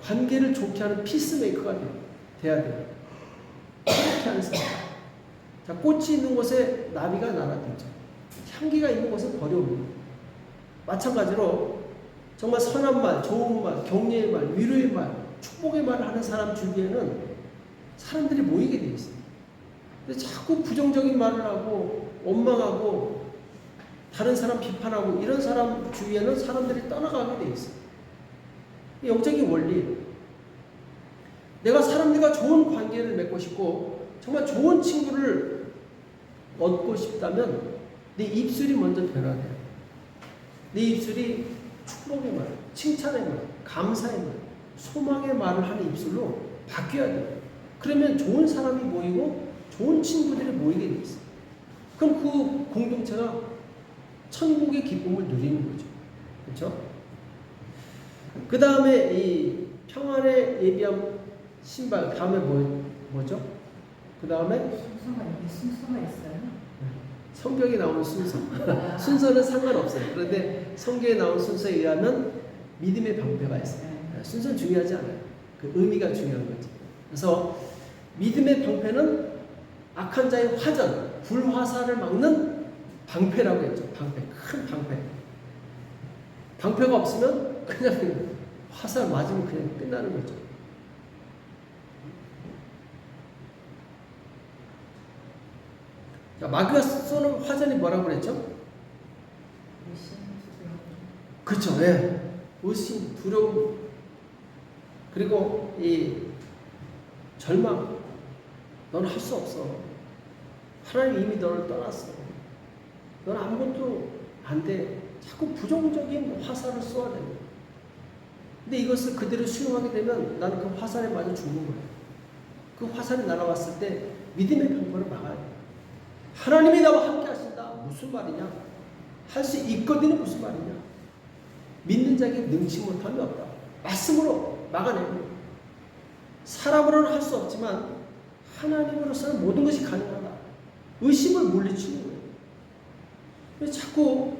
관계를 좋게 하는 피스메이커가 돼야 돼요. 그렇게 하는 사람. 자, 꽃이 있는 곳에 나비가 날아들죠. 향기가 있는 곳은 버려옵니다. 마찬가지로 정말 선한 말, 좋은 말, 격려의 말, 위로의 말, 축복의 말을 하는 사람 주위에는 사람들이 모이게 돼 있어요. 근데 자꾸 부정적인 말을 하고 원망하고 다른 사람 비판하고 이런 사람 주위에는 사람들이 떠나가게 돼 있어요. 영적인 원리. 내가 사람들과 좋은 관계를 맺고 싶고 정말 좋은 친구를 얻고 싶다면 내 입술이 먼저 변화돼야 돼. 내 입술이 축복의 말, 칭찬의 말, 감사의 말, 소망의 말을 하는 입술로 바뀌어야 돼요. 그러면 좋은 사람이 모이고 좋은 친구들이 모이게 돼 있어요. 그럼 그 공동체가 천국의 기쁨을 누리는 거죠. 그렇죠? 그 다음에 이 평안에 예비한 신발, 다음에 뭐죠? 그 다음에 순서가 있어요. 성경에 나오는 순서. 순서는 상관없어요. 그런데 성경에 나온 순서에 의하면 믿음의 방패가 있어요. 순서는 중요하지 않아요. 그 의미가 중요한 거지. 그래서 믿음의 방패는 악한 자의 화전, 불화살을 막는 방패라고 했죠. 방패, 큰 방패. 방패가 없으면 그냥 화살 맞으면 그냥 끝나는 거죠. 자, 마귀가 쏘는 화전이 뭐라고 그랬죠? 그렇죠. 예. 의심, 두려움, 그리고 이 절망. 너는 할 수 없어. 하나님 이미 너를 떠났어. 너는 아무것도 안 돼. 자꾸 부정적인 화살을 쏘아야 됩니다. 근데 이것을 그대로 수용하게 되면 나는 그 화살에 맞아 죽는 거예요. 그 화살이 날아왔을 때 믿음의 방법을 막아야 돼요. 하나님이 나와 함께 하신다. 무슨 말이냐? 할 수 있거든요. 무슨 말이냐? 믿는 자에게 능치 못함이 없다. 말씀으로 막아내고 사람으로는 할 수 없지만 하나님으로서는 모든 것이 가능하다. 의심을 물리치는 거예요. 그래서 자꾸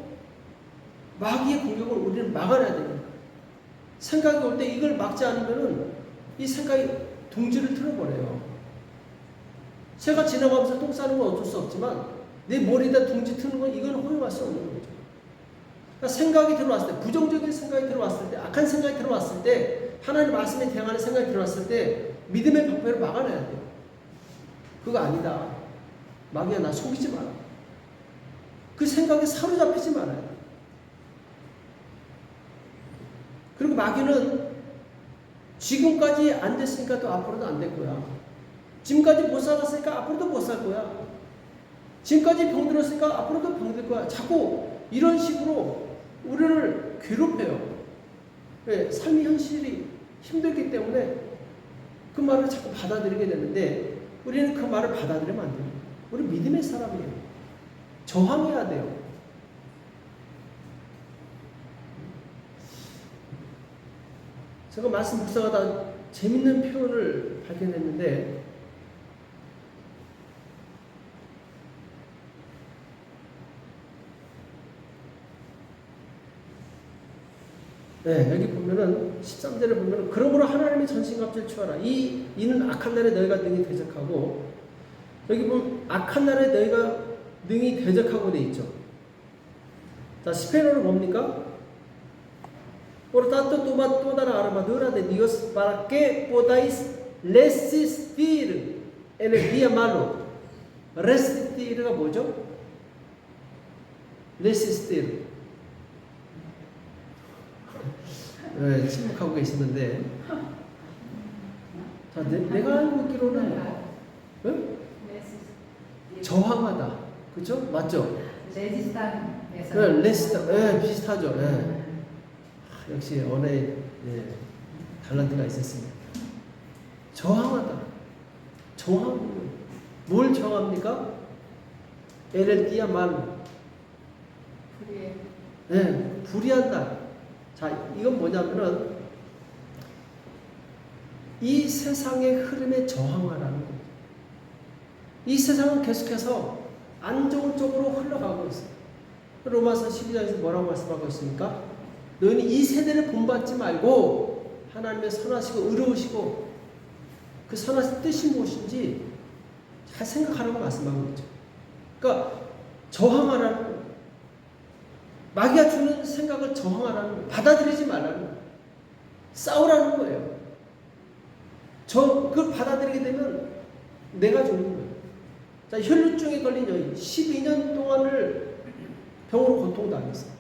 마귀의 공격을 우리는 막아내야 됩니다. 생각이 올 때 이걸 막지 않으면은 이 생각이 둥지를 틀어버려요. 새가 지나가면서 똥 싸는 건 어쩔 수 없지만 내 머리에다 둥지 트는 건 이건 허용할 수 없는 거죠. 그러니까 생각이 들어왔을 때, 부정적인 생각이 들어왔을 때, 악한 생각이 들어왔을 때, 하나님 말씀에 대항하는 생각이 들어왔을 때 믿음의 방패를 막아내야 돼요. 그거 아니다. 마귀야 나 속이지 마라. 그 생각에 사로잡히지 말아야 돼. 그리고 마귀는 지금까지 안 됐으니까 또 앞으로도 안 될 거야. 지금까지 못 살았으니까 앞으로도 못 살 거야. 지금까지 병들었으니까 앞으로도 병들 거야. 자꾸 이런 식으로 우리를 괴롭혀요. 왜? 삶의 현실이 힘들기 때문에 그 말을 자꾸 받아들이게 되는데 우리는 그 말을 받아들이면 안 돼요. 우리 믿음의 사람이에요. 저항해야 돼요. 제가 말씀 묵상하다 재밌는 표현을 발견했는데 네, 여기 보면은 13절에 보면은 그러므로 하나님의 전신갑주를 취하라. 이는 악한 날에 너희가 능히 대적하고 여기 보면 악한 날에 너희가 능히 대적하고 돼 있죠. 자, 스페인어로 뭡니까? Por tanto, toda la armadura de Dios para que podáis resistir en el día malo. resistir가 뭐죠? resistir. 네, 침묵하고 계시는데. 자, 내가 알고 있기로는 네? 저항하다. 그렇죠? 맞죠? 레지스탄에서. 네, 레지스탄. 네, 비슷하죠. 네. 역시 언어에 달란트가 있었습니다. 저항하다. 저항. 뭘 저항합니까? 에렐기야 말. 네, 불의한다. 자, 이건 뭐냐면은 이 세상의 흐름에 저항하라는 거예요. 이 세상은 계속해서 안 좋은 쪽으로 흘러가고 있어요. 로마서 12장에서 뭐라고 말씀하고 있습니까? 너희는 이 세대를 본받지 말고 하나님의 선하시고 의로우시고 그 선하신 뜻이 무엇인지 잘 생각하라고 말씀하고 있죠. 그러니까 저항하라는 거예요. 마귀가 주는 생각을 저항하라는 거예요. 받아들이지 말라는 거예요. 싸우라는 거예요. 그걸 받아들이게 되면 내가 죽는 거예요. 자, 혈루증에 걸린 여인 12년 동안을 병으로 고통당했어요.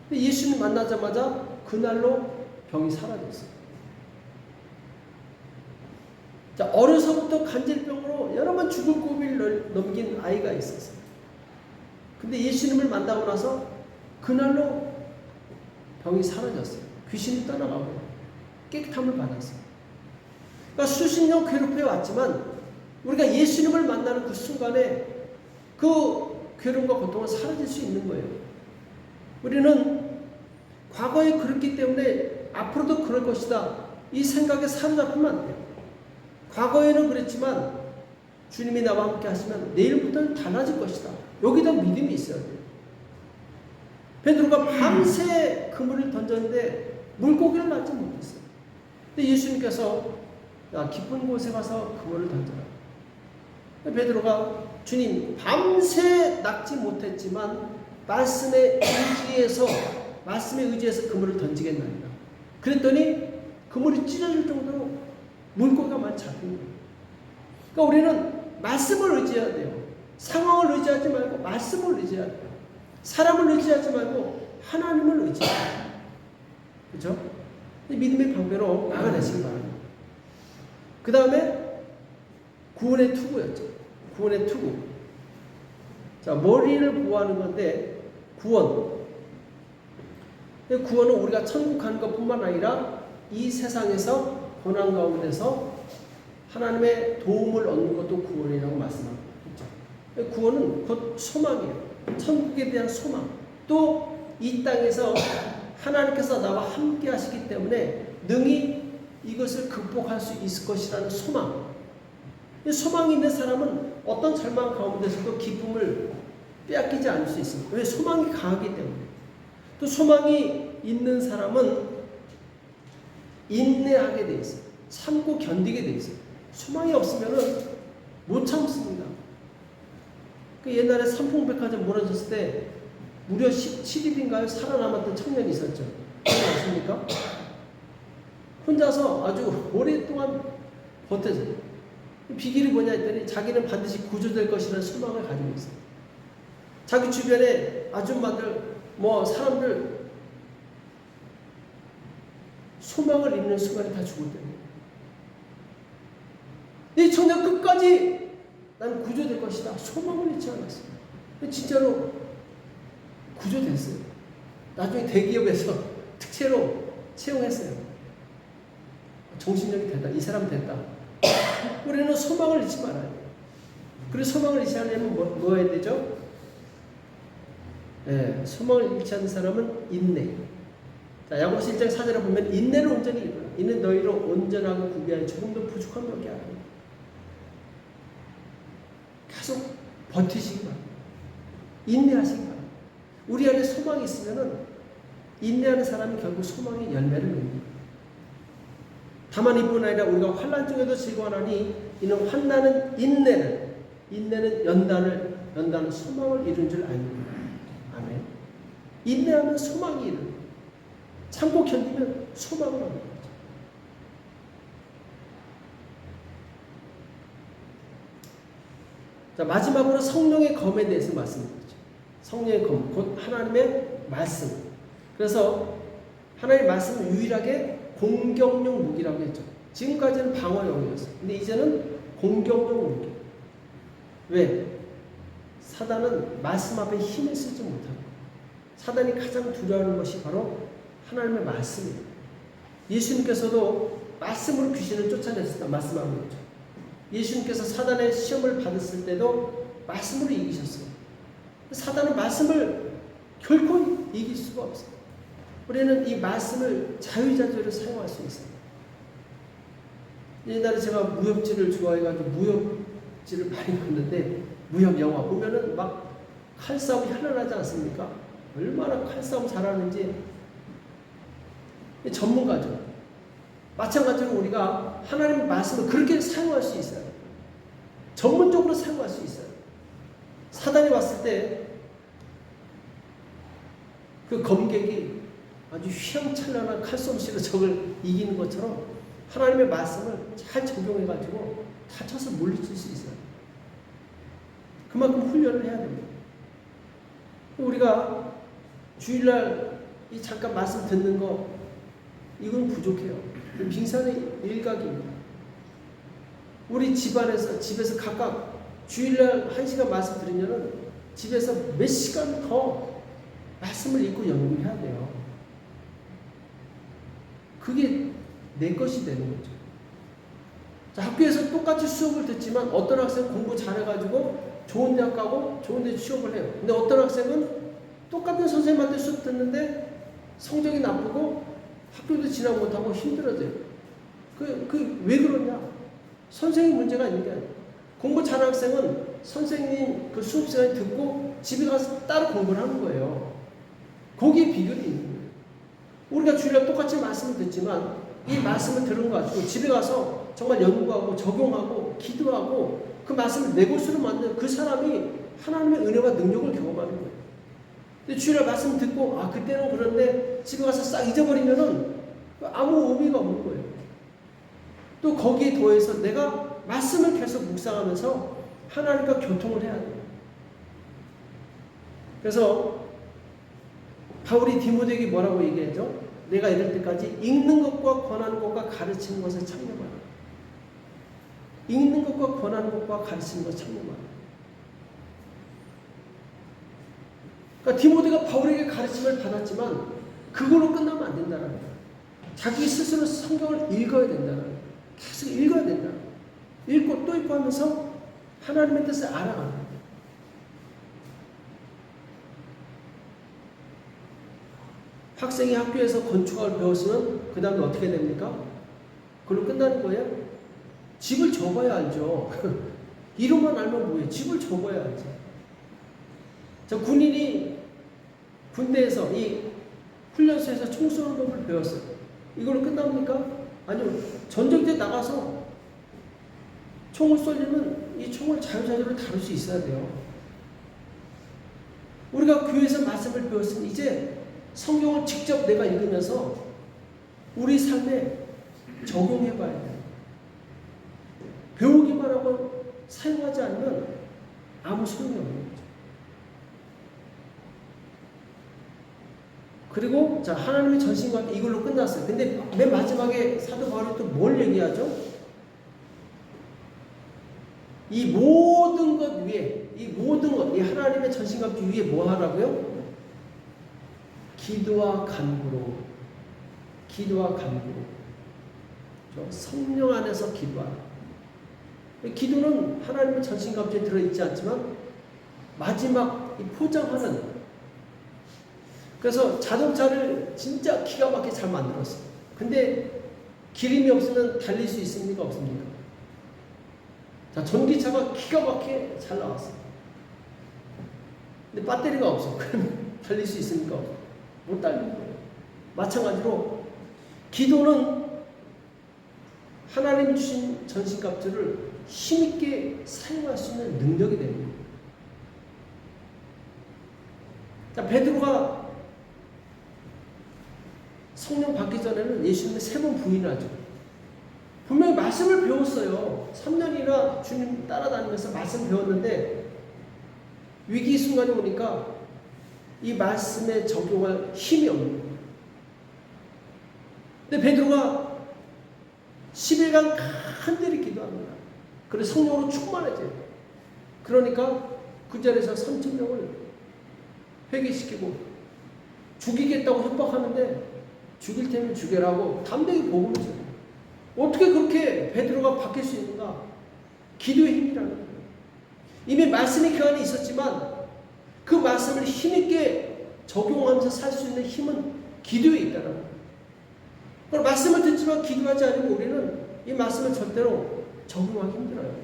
근데 예수님 만나자마자 그날로 병이 사라졌어요. 자, 어려서부터 간질병으로 여러 번 죽을 고비를 넘긴 아이가 있었어요. 근데 예수님을 만나고 나서 그날로 병이 사라졌어요. 귀신이 떠나가고 깨끗함을 받았어요. 그러니까 수십 년 괴롭혀 왔지만 우리가 예수님을 만나는 그 순간에 그 괴로움과 고통은 사라질 수 있는 거예요. 우리는 과거에 그랬기 때문에 앞으로도 그럴 것이다. 이 생각에 사로잡히면 안 돼요. 과거에는 그랬지만 주님이 나와 함께 하시면 내일부터는 달라질 것이다. 여기다 믿음이 있어야 돼요. 베드로가 밤새 그물을 던졌는데 물고기를 맞지 못했어요. 근데 예수님께서 야, 깊은 곳에 가서 그물을 던져라. 베드로가 주님 밤새 낚지 못했지만 말씀에 의지해서 그물을 던지겠나이다. 그랬더니 그물이 찢어질 정도로 물고기가 많이 잡힌 거예요. 그러니까 우리는 말씀을 의지해야 돼요. 상황을 의지하지 말고 말씀을 의지해야 돼요. 사람을 의지하지 말고 하나님을 의지해요. 그렇죠? 믿음의 방패로 나가내시기 바랍니다. 그 다음에 구원의 투구였죠. 구원의 투구. 자, 머리를 보호하는 건데 구원. 구원은 우리가 천국 가는 것뿐만 아니라 이 세상에서 고난 가운데서 하나님의 도움을 얻는 것도 구원이라고 말씀하고 있죠. 구원은 곧 소망이에요. 천국에 대한 소망. 또 이 땅에서 하나님께서 나와 함께 하시기 때문에 능히 이것을 극복할 수 있을 것이라는 소망. 소망이 있는 사람은 어떤 절망 가운데서도 기쁨을 빼앗기지 않을 수 있습니다. 왜? 소망이 강하기 때문에. 또 소망이 있는 사람은 인내하게 돼 있어요. 참고 견디게 돼 있어요. 소망이 없으면은 못 참습니다. 그 옛날에 삼풍백화점 무너졌을 때 무려 17일인가요? 살아남았던 청년이 있었죠. 아십니까? 혼자서 아주 오랫동안 버텨져요. 비결이 뭐냐 했더니 자기는 반드시 구조될 것이라는 소망을 가지고 있어요. 자기 주변에 아줌마들, 사람들 소망을 잃는 순간에 다 죽었대요. 이 청년 끝까지 난 구조될 것이다. 소망을 잃지 않았어요. 진짜로 구조됐어요. 나중에 대기업에서 특채로 채용했어요. 정신력이 됐다. 이 사람 됐다. 우리는 소망을 잃지 말아야 돼요. 그래서 소망을 잃지 않으려면 뭐 해야 되죠? 네, 소망을 잃지 않는 사람은 인내. 자, 야고보서 1장 4절에 보면 인내를 온전히 이루라. 이는 너희로 온전하고 구비하여 조금도 부족함이 없게 하라. 계속 버티시기 바랍니다. 인내하시기 바랍니다. 우리 안에 소망이 있으면은 인내하는 사람이 결국 소망의 열매를 맺습니다. 다만 이뿐 아니라 우리가 환난 중에도 즐거워하니 이는 환난은 인내는 연단은 소망을 이룬 줄 아닙니다. 아멘. 인내하면 소망이 이루는, 참고 견디면 소망을 얻는 거죠. 자, 마지막으로 성령의 검에 대해서 말씀드리죠. 성령의 검, 곧 하나님의 말씀. 그래서 하나님의 말씀은 유일하게 공격용 무기라고 했죠. 지금까지는 방어용이었어요. 근데 이제는 공격용 무기. 왜? 사단은 말씀 앞에 힘을 쓰지 못하고, 사단이 가장 두려워하는 것이 바로 하나님의 말씀이에요. 예수님께서도 말씀으로 귀신을 쫓아냈었다 말씀하고 있죠. 예수님께서 사단의 시험을 받았을 때도 말씀으로 이기셨어요. 사단은 말씀을 결코 이길 수가 없어요. 우리는 이 말씀을 자유자재로 사용할 수 있어요. 옛날에 제가 무협지를 좋아해가지고 무협지를 많이 봤는데, 무협 영화 보면은 막 칼싸움이 현란하지 않습니까? 얼마나 칼싸움 잘하는지. 전문가죠. 마찬가지로 우리가 하나님의 말씀을 그렇게 사용할 수 있어요. 전문적으로 사용할 수 있어요. 사단이 왔을 때 그 검객이 아주 휘황찬란한 칼솜씨로 적을 이기는 것처럼 하나님의 말씀을 잘 적용해가지고 다쳐서 물리칠 수 있어요. 그만큼 훈련을 해야 됩니다. 우리가 주일날 이 잠깐 말씀 듣는 거 이건 부족해요. 빙산의 일각입니다. 우리 집에서 각각 주일날 1시간 말씀 들으면은 집에서 몇 시간 더 말씀을 읽고 연구해야 돼요. 그게 내 것이 되는 거죠. 자, 학교에서 똑같이 수업을 듣지만 어떤 학생은 공부 잘해가지고 좋은 대학 가고 좋은 데 취업을 해요. 근데 어떤 학생은 똑같은 선생님한테 수업 듣는데 성적이 나쁘고 학교도 지나고 못하고 힘들어져요. 왜 그러냐? 선생님 문제가 아닌 게 아니에요. 공부 잘하는 학생은 선생님 그 수업 시간에 듣고 집에 가서 따로 공부를 하는 거예요. 거기에 비결이 있는 거예요. 우리가 주일날 똑같이 말씀을 듣지만 이 말씀을 들은 거 가지고 집에 가서 정말 연구하고 적용하고 기도하고 그 말씀을 내 것으로 만든 그 사람이 하나님의 은혜와 능력을 경험하는 거예요. 근데 주일날 말씀 듣고 그때는 그런데 집에 가서 싹 잊어버리면은 아무 의미가 없는 거예요. 또 거기에 더해서 내가 말씀을 계속 묵상하면서 하나님과 교통을 해야 돼요. 그래서 바울이 디모데에게 뭐라고 얘기하죠? 내가 이럴 때까지 읽는 것과 권하는 것과 가르치는 것을 참여하라. 읽는 것과 권하는 것과 가르치는 것을 참여하라. 그러니까 디모데가 바울에게 가르침을 받았지만 그걸로 끝나면 안 된다는 거예요. 자기 스스로 성경을 읽어야 된다는 거예요. 계속 읽어야 된다. 읽고 또 읽고 하면서 하나님의 뜻을 알아가는 거예요. 학생이 학교에서 건축학을 배웠으면 그 다음에 어떻게 됩니까? 그걸로 끝나는 거예요? 집을 접어야 알죠. 이름만 알면 뭐예요? 집을 접어야 알죠. 저 군인이 군대에서 이 훈련소에서 총 쏘는 법을 배웠어요. 이걸로 끝납니까? 아니요. 전쟁때 나가서 총을 쏠리면 이 총을 자유자재로 다룰 수 있어야 돼요. 우리가 교회에서 말씀을 배웠으니 이제 성경을 직접 내가 읽으면서 우리 삶에 적용해 봐야 돼요. 배우기만 하고 사용하지 않으면 아무 소용이 없는 거죠. 그리고 자, 하나님의 전신과 함께 이걸로 끝났어요. 근데 맨 마지막에 사도 바울이 또 뭘 얘기하죠? 이 모든 것 위에, 이 모든 것, 이 하나님의 전신과 함께 위에 뭐 하라고요? 기도와 간구로, 기도와 간구로, 성령 안에서 기도하라. 기도는 하나님의 전신갑주에 들어있지 않지만 마지막 이 포장하는, 그래서 자동차를 진짜 기가 막히게 잘 만들었어요. 근데 기름이 없으면 달릴 수 있습니까? 없습니까? 자, 전기차가 기가 막히게 잘 나왔어요. 근데 배터리가 없어. 그럼 달릴 수 있습니까? 못 달리는 거예요. 마찬가지로 기도는 하나님이 주신 전신갑주를 힘있게 사용할 수 있는 능력이 됩니다. 자, 베드로가 성령 받기 전에는 예수님을 3번 부인하죠. 분명히 말씀을 배웠어요. 3년이나 주님 따라다니면서 말씀 배웠는데 위기 순간에 오니까 이 말씀에 적용할 힘이 없는 거예요. 근데 베드로가 10일간 간절히 기도합니다. 그래서 성령으로 충만해져요. 그러니까 그 자리에서 3,000명을 회개시키고 죽이겠다고 협박하는데 죽일 테면 죽여라고 담대히 복음을 전해요. 어떻게 그렇게 베드로가 바뀔 수 있는가? 기도의 힘이라는 거예요. 이미 말씀이 그 안에 있었지만 그 말씀을 힘있게 적용하면서 살 수 있는 힘은 기도에 있다는 거예요. 그럼 말씀을 듣지만 기도하지 않으면 우리는 이 말씀을 절대로 적용하기 힘들어요.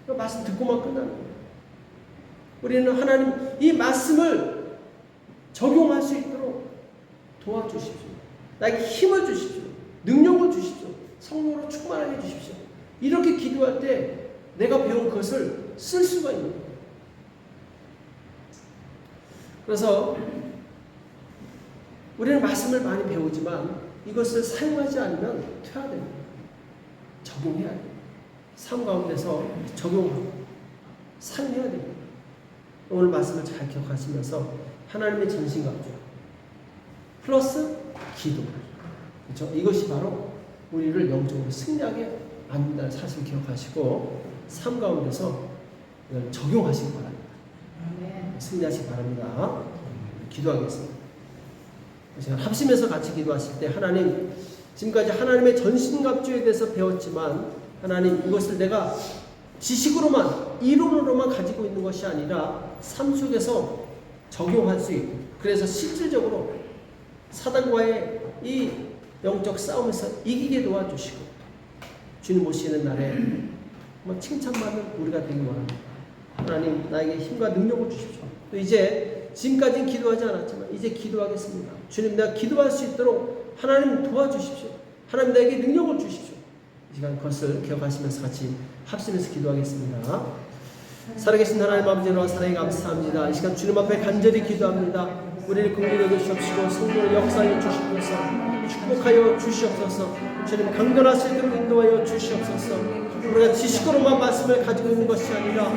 그러니까 말씀 듣고만 끝나는 거예요. 우리는 하나님 이 말씀을 적용할 수 있도록 도와주십시오. 나에게 힘을 주십시오. 능력을 주십시오. 성령으로 충만하게 해주십시오. 이렇게 기도할 때 내가 배운 것을 쓸 수가 있는 거예요. 그래서 우리는 말씀을 많이 배우지만 이것을 사용하지 않으면 퇴화됩니다. 적용해야 돼요. 삶 가운데서 적용하고 사용해야 됩니다. 오늘 말씀을 잘 기억하시면서 하나님의 전신갑주 플러스 기도, 그렇죠? 이것이 바로 우리를 영적으로 승리하게 만든다는 사실을 기억하시고 삶 가운데서 이걸 적용하시기 바랍니다. 승리하시기 바랍니다. 기도하겠습니다. 제가 합심해서 같이 기도하실 때 하나님, 지금까지 하나님의 전신갑주에 대해서 배웠지만 하나님, 이것을 내가 지식으로만 이론으로만 가지고 있는 것이 아니라 삶 속에서 적용할 수 있고, 그래서 실질적으로 사단과의 이 영적 싸움에서 이기게 도와주시고 주님 오시는 날에 칭찬받는 우리가 되기 원합니다. 하나님, 나에게 힘과 능력을 주십시오. 또 이제 지금까지는 기도하지 않았지만 이제 기도하겠습니다. 주님, 내가 기도할 수 있도록 하나님 도와주십시오. 하나님, 나에게 능력을 주십시오. 이 시간 그것을 기억하시면서 같이 합심해서 기도하겠습니다. 살아계신 하나님 아버지로 사랑에 감사합니다. 이 시간 주님 앞에 간절히 기도합니다. 우리를 긍휼히 여기시옵시고 성령을 역사하여 주시옵소서, 축복하여 주시옵소서. 주님 강건할 수 있도록 인도하여 주시옵소서. 우리가 지식으로만 말씀을 가지고 있는 것이 아니라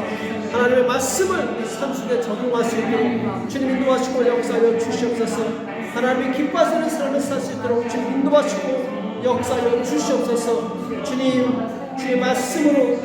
하나님의 말씀을 삶 속에 적용할 수 있도록 주님 인도하시고 역사하여 주시옵소서. 하나님이 기뻐하시는 삶을 살 수 있도록 주님 인도하시고 역사하여 주시옵소서. 주의 말씀으로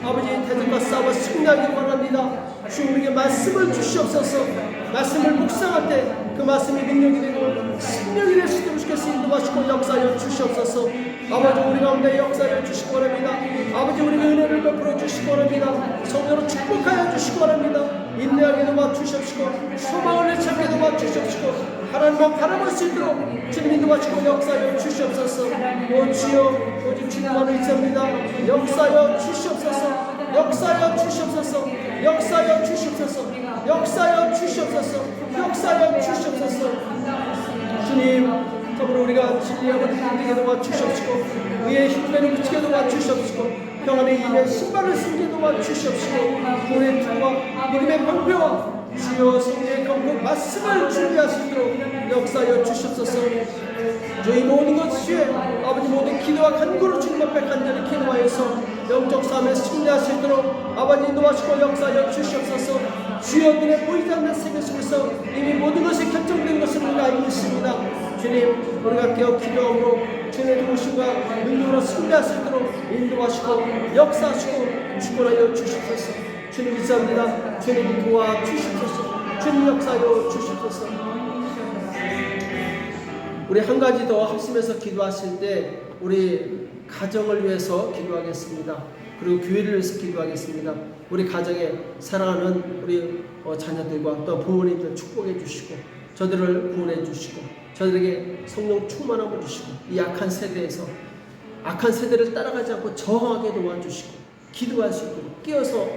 아버지 대적과 싸워 승리하기 원합니다. 주 우리에게 말씀을 주시옵소서. 말씀을 묵상할 때 그 말씀이 능력이 되고 생명이 될 수 있도록 주께서 인도하시고 역사하여 주시옵소서. 아버지 우리 가운데 역사하여 주시기 원합니다. 아버지 우리에게 은혜를 베풀어 주시기 원합니다. 성령으로 축복하여 주시기 원합니다. 인내하게 도와주시옵시고 소망을 내찾게 도와주시옵시고 하나님만 바라볼 수 있도록 주님 인도하시고 역사하여 주시옵소서. 오 주여 오직 주님만을 의지합니다. 역사하여 주시옵소서. 역사하여 주시옵소서. 역사하여 주시옵소서. 역사하여 주시옵소서. 역사하여 주시옵소서. 주님 더불어 우리가 진리하고 힘되게 도와주시옵시고 의의 힘을 붙이게 도와주시옵시고 평안의 입에 신발을 쓰게 도와주시옵시고 우리의 투와 믿음의 방패와 주여 성령의 검고 말씀을 준비할 수 있도록 역사하여 주시옵소서. 저희 모든 것 주에 아버지 모든 기도와 간구를 주님 앞에 간절히 기도하여서 영적 삶에 승리할 수 있도록 아버지 인도하시고 역사하여 주시옵소서. 주여 눈에 보이지 않는 세계 속에서 이미 모든 것이 결정된 것을 우리가 알고 있습니다. 주님 우리가 깨어 기도함으로 주님의 도우심과 능력으로 승리할 수 있도록 인도하시고 역사하시고 축원하여 주시옵소서. 주님 믿습니다. 주님 도와주시옵소서. 주님 역사하여 주시옵소서. 우리 한 가지 더 합심해서 기도하실 때 우리 가정을 위해서 기도하겠습니다. 그리고 교회를 위해서 기도하겠습니다. 우리 가정에 사랑하는 우리 자녀들과 또 부모님들 축복해 주시고 저들을 구원해 주시고 저들에게 성령 충만함을 주시고 이 악한 세대에서 악한 세대를 따라가지 않고 저항하게 도와주시고 기도할 수 있도록 끼어서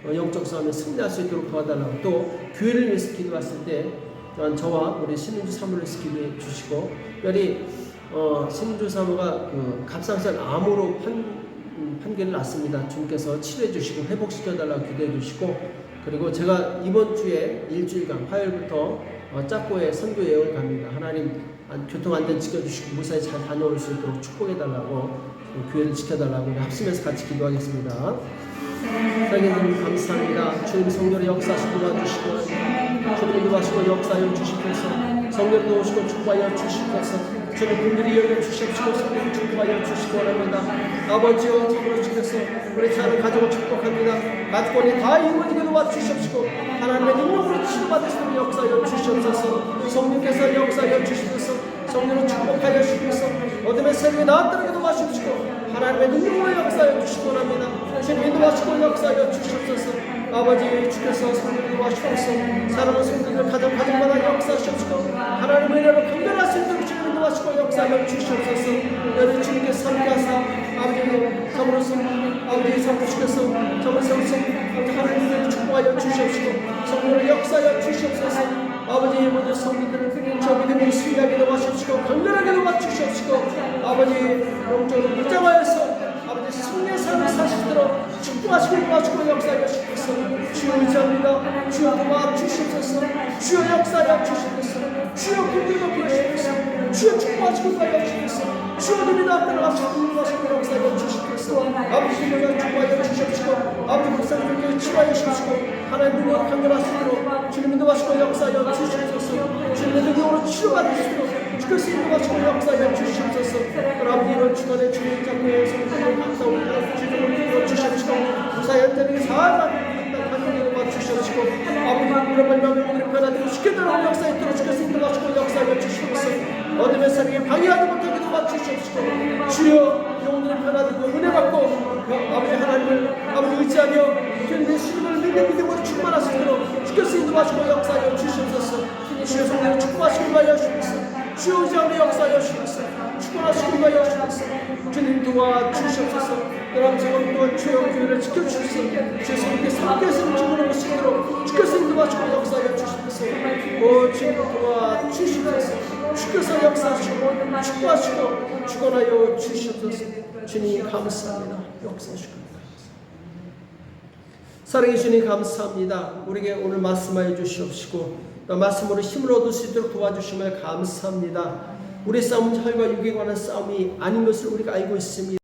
영적 싸움에 승리할 수 있도록 도와달라고 또 교회를 위해서 기도했을 때 저와 우리 신은주 사모님께서 기도해 주시고 특별히 신은주 사모가 갑상선 암으로 판결을 났습니다. 주님께서 치료해 주시고 회복시켜 달라고 기도해 주시고 그리고 제가 이번 주에 일주일간 화요일부터 짝고에 선교 여행을 갑니다. 하나님 교통 안전 지켜주시고 무사히 잘 다녀올 수 있도록 축복해 달라고 교회를 지켜달라고 합심해서 같이 기도하겠습니다. 사랑해주님 감사합니다. 주님 성령의 역사하시고 도와주시고 주님 인도하시고 역사하여 주시옵소서. 성령 도우시고 축복하여 주시옵소서. 주님 분들이 열려 주시옵시고 성령 축복하여 주시기 원합니다. 아버지여 참으로 주께서 우리 자녀 가정을 축복합니다. 가족권이 다 이루어지게 도와주시옵시고 하나님의 능력으로 치료받으시는 역사하여 주시옵소서. 성령께서 역사하여 주시옵소서. 성령으로 축복하여 주시옵소서. 어둠의 세력이 나왔다는 것도 마시옵시고 하나님의 능력으로 역사하여 주시기 원합니다. 주님 인도하시고 역사하여 주시옵소서. 아버지 주께서 성령을 도와주시옵소서. 사랑하는 성도들 가정마다 역사하시옵시고 하나님의 은혜로 강건할 수 있도록 주님 인도하시고 역사하여 주시옵소서. 여러분 주님께서 함께하사 아버지 참으로서 아버지 성도주께서 참으로서 하나님을 축복하여 주시옵시고 성령을 역사하여 주시옵소서. 아버지 모든 성도들을 저 믿음으로 승리하게 도와주시고 강건하게 도와주시옵시고 아버지 영적으로 무장하여서 아버지 승리의 삶을 사시도록 축복하시고 도와주시고 역사하여 주시옵소서. 주여 의지합니다. 주여 도와주시옵소서. 주여 역사하여 주시옵소서. 주여 긍휼히 여기시옵소서. 주여 축복하시고 도와주시옵소서. 주여 믿음이 앞들어가시고 도와주시고 역사하여 주시옵소서. 아버지 주여 축복하여 주시옵시고 아버지 목사님께 치료하여 주시옵시고 하나님 능력으로 강건하시도록 주님 인도하시고 역사하여 주시옵소서. 주님의 능력으로 치료받으시도록 주께서 인도하시고 역사하여 주시옵소서. 아버지 이런 주간에 주님 잡고의 성령을 감사합니다. 주님을 주시옵시고 무사히 때문에 사랑을 주시옵시고 아버지 이런 말씀을 오늘 변화되고 쉽게 들어온 역사에 들어 주께서 인도하시고 역사하여 주시옵소서. 어둠의 세력에 방해하지 못하게 도와주시옵시고 주여 영혼들의 변화되고 은혜 받고 아버지 하나님을 아버지 의지하며 주님의 신임을 믿음으로 충만하시도록 주께서 인도하시고 역사하여 주시옵소서. 주여 성령을 축복하시고 하여 주시옵소서. 주여 의지하며 역사하여 주시옵소서. 축복하시고 하여 주시옵소서. 주님 도와주시옵소서. 여러분 지금 또한 주여 교회를 지켜주시옵소서. 주여 성령께서 함께하시는 주님을 보시도록 주께서 인도하시고 역사하여 주시옵소서. 오 주님 도와주시옵소서. 주께서 역사하시고 축복하시고 축원하여 주시옵소서. 주님 감사합니다. 역사하시고 사랑해 주님 감사합니다. 우리에게 오늘 말씀하여 주시옵시고 또 말씀으로 힘을 얻을 수 있도록 도와주심을 감사합니다. 우리 싸움은 혈과 육에 관한 싸움이 아닌 것을 우리가 알고 있습니다.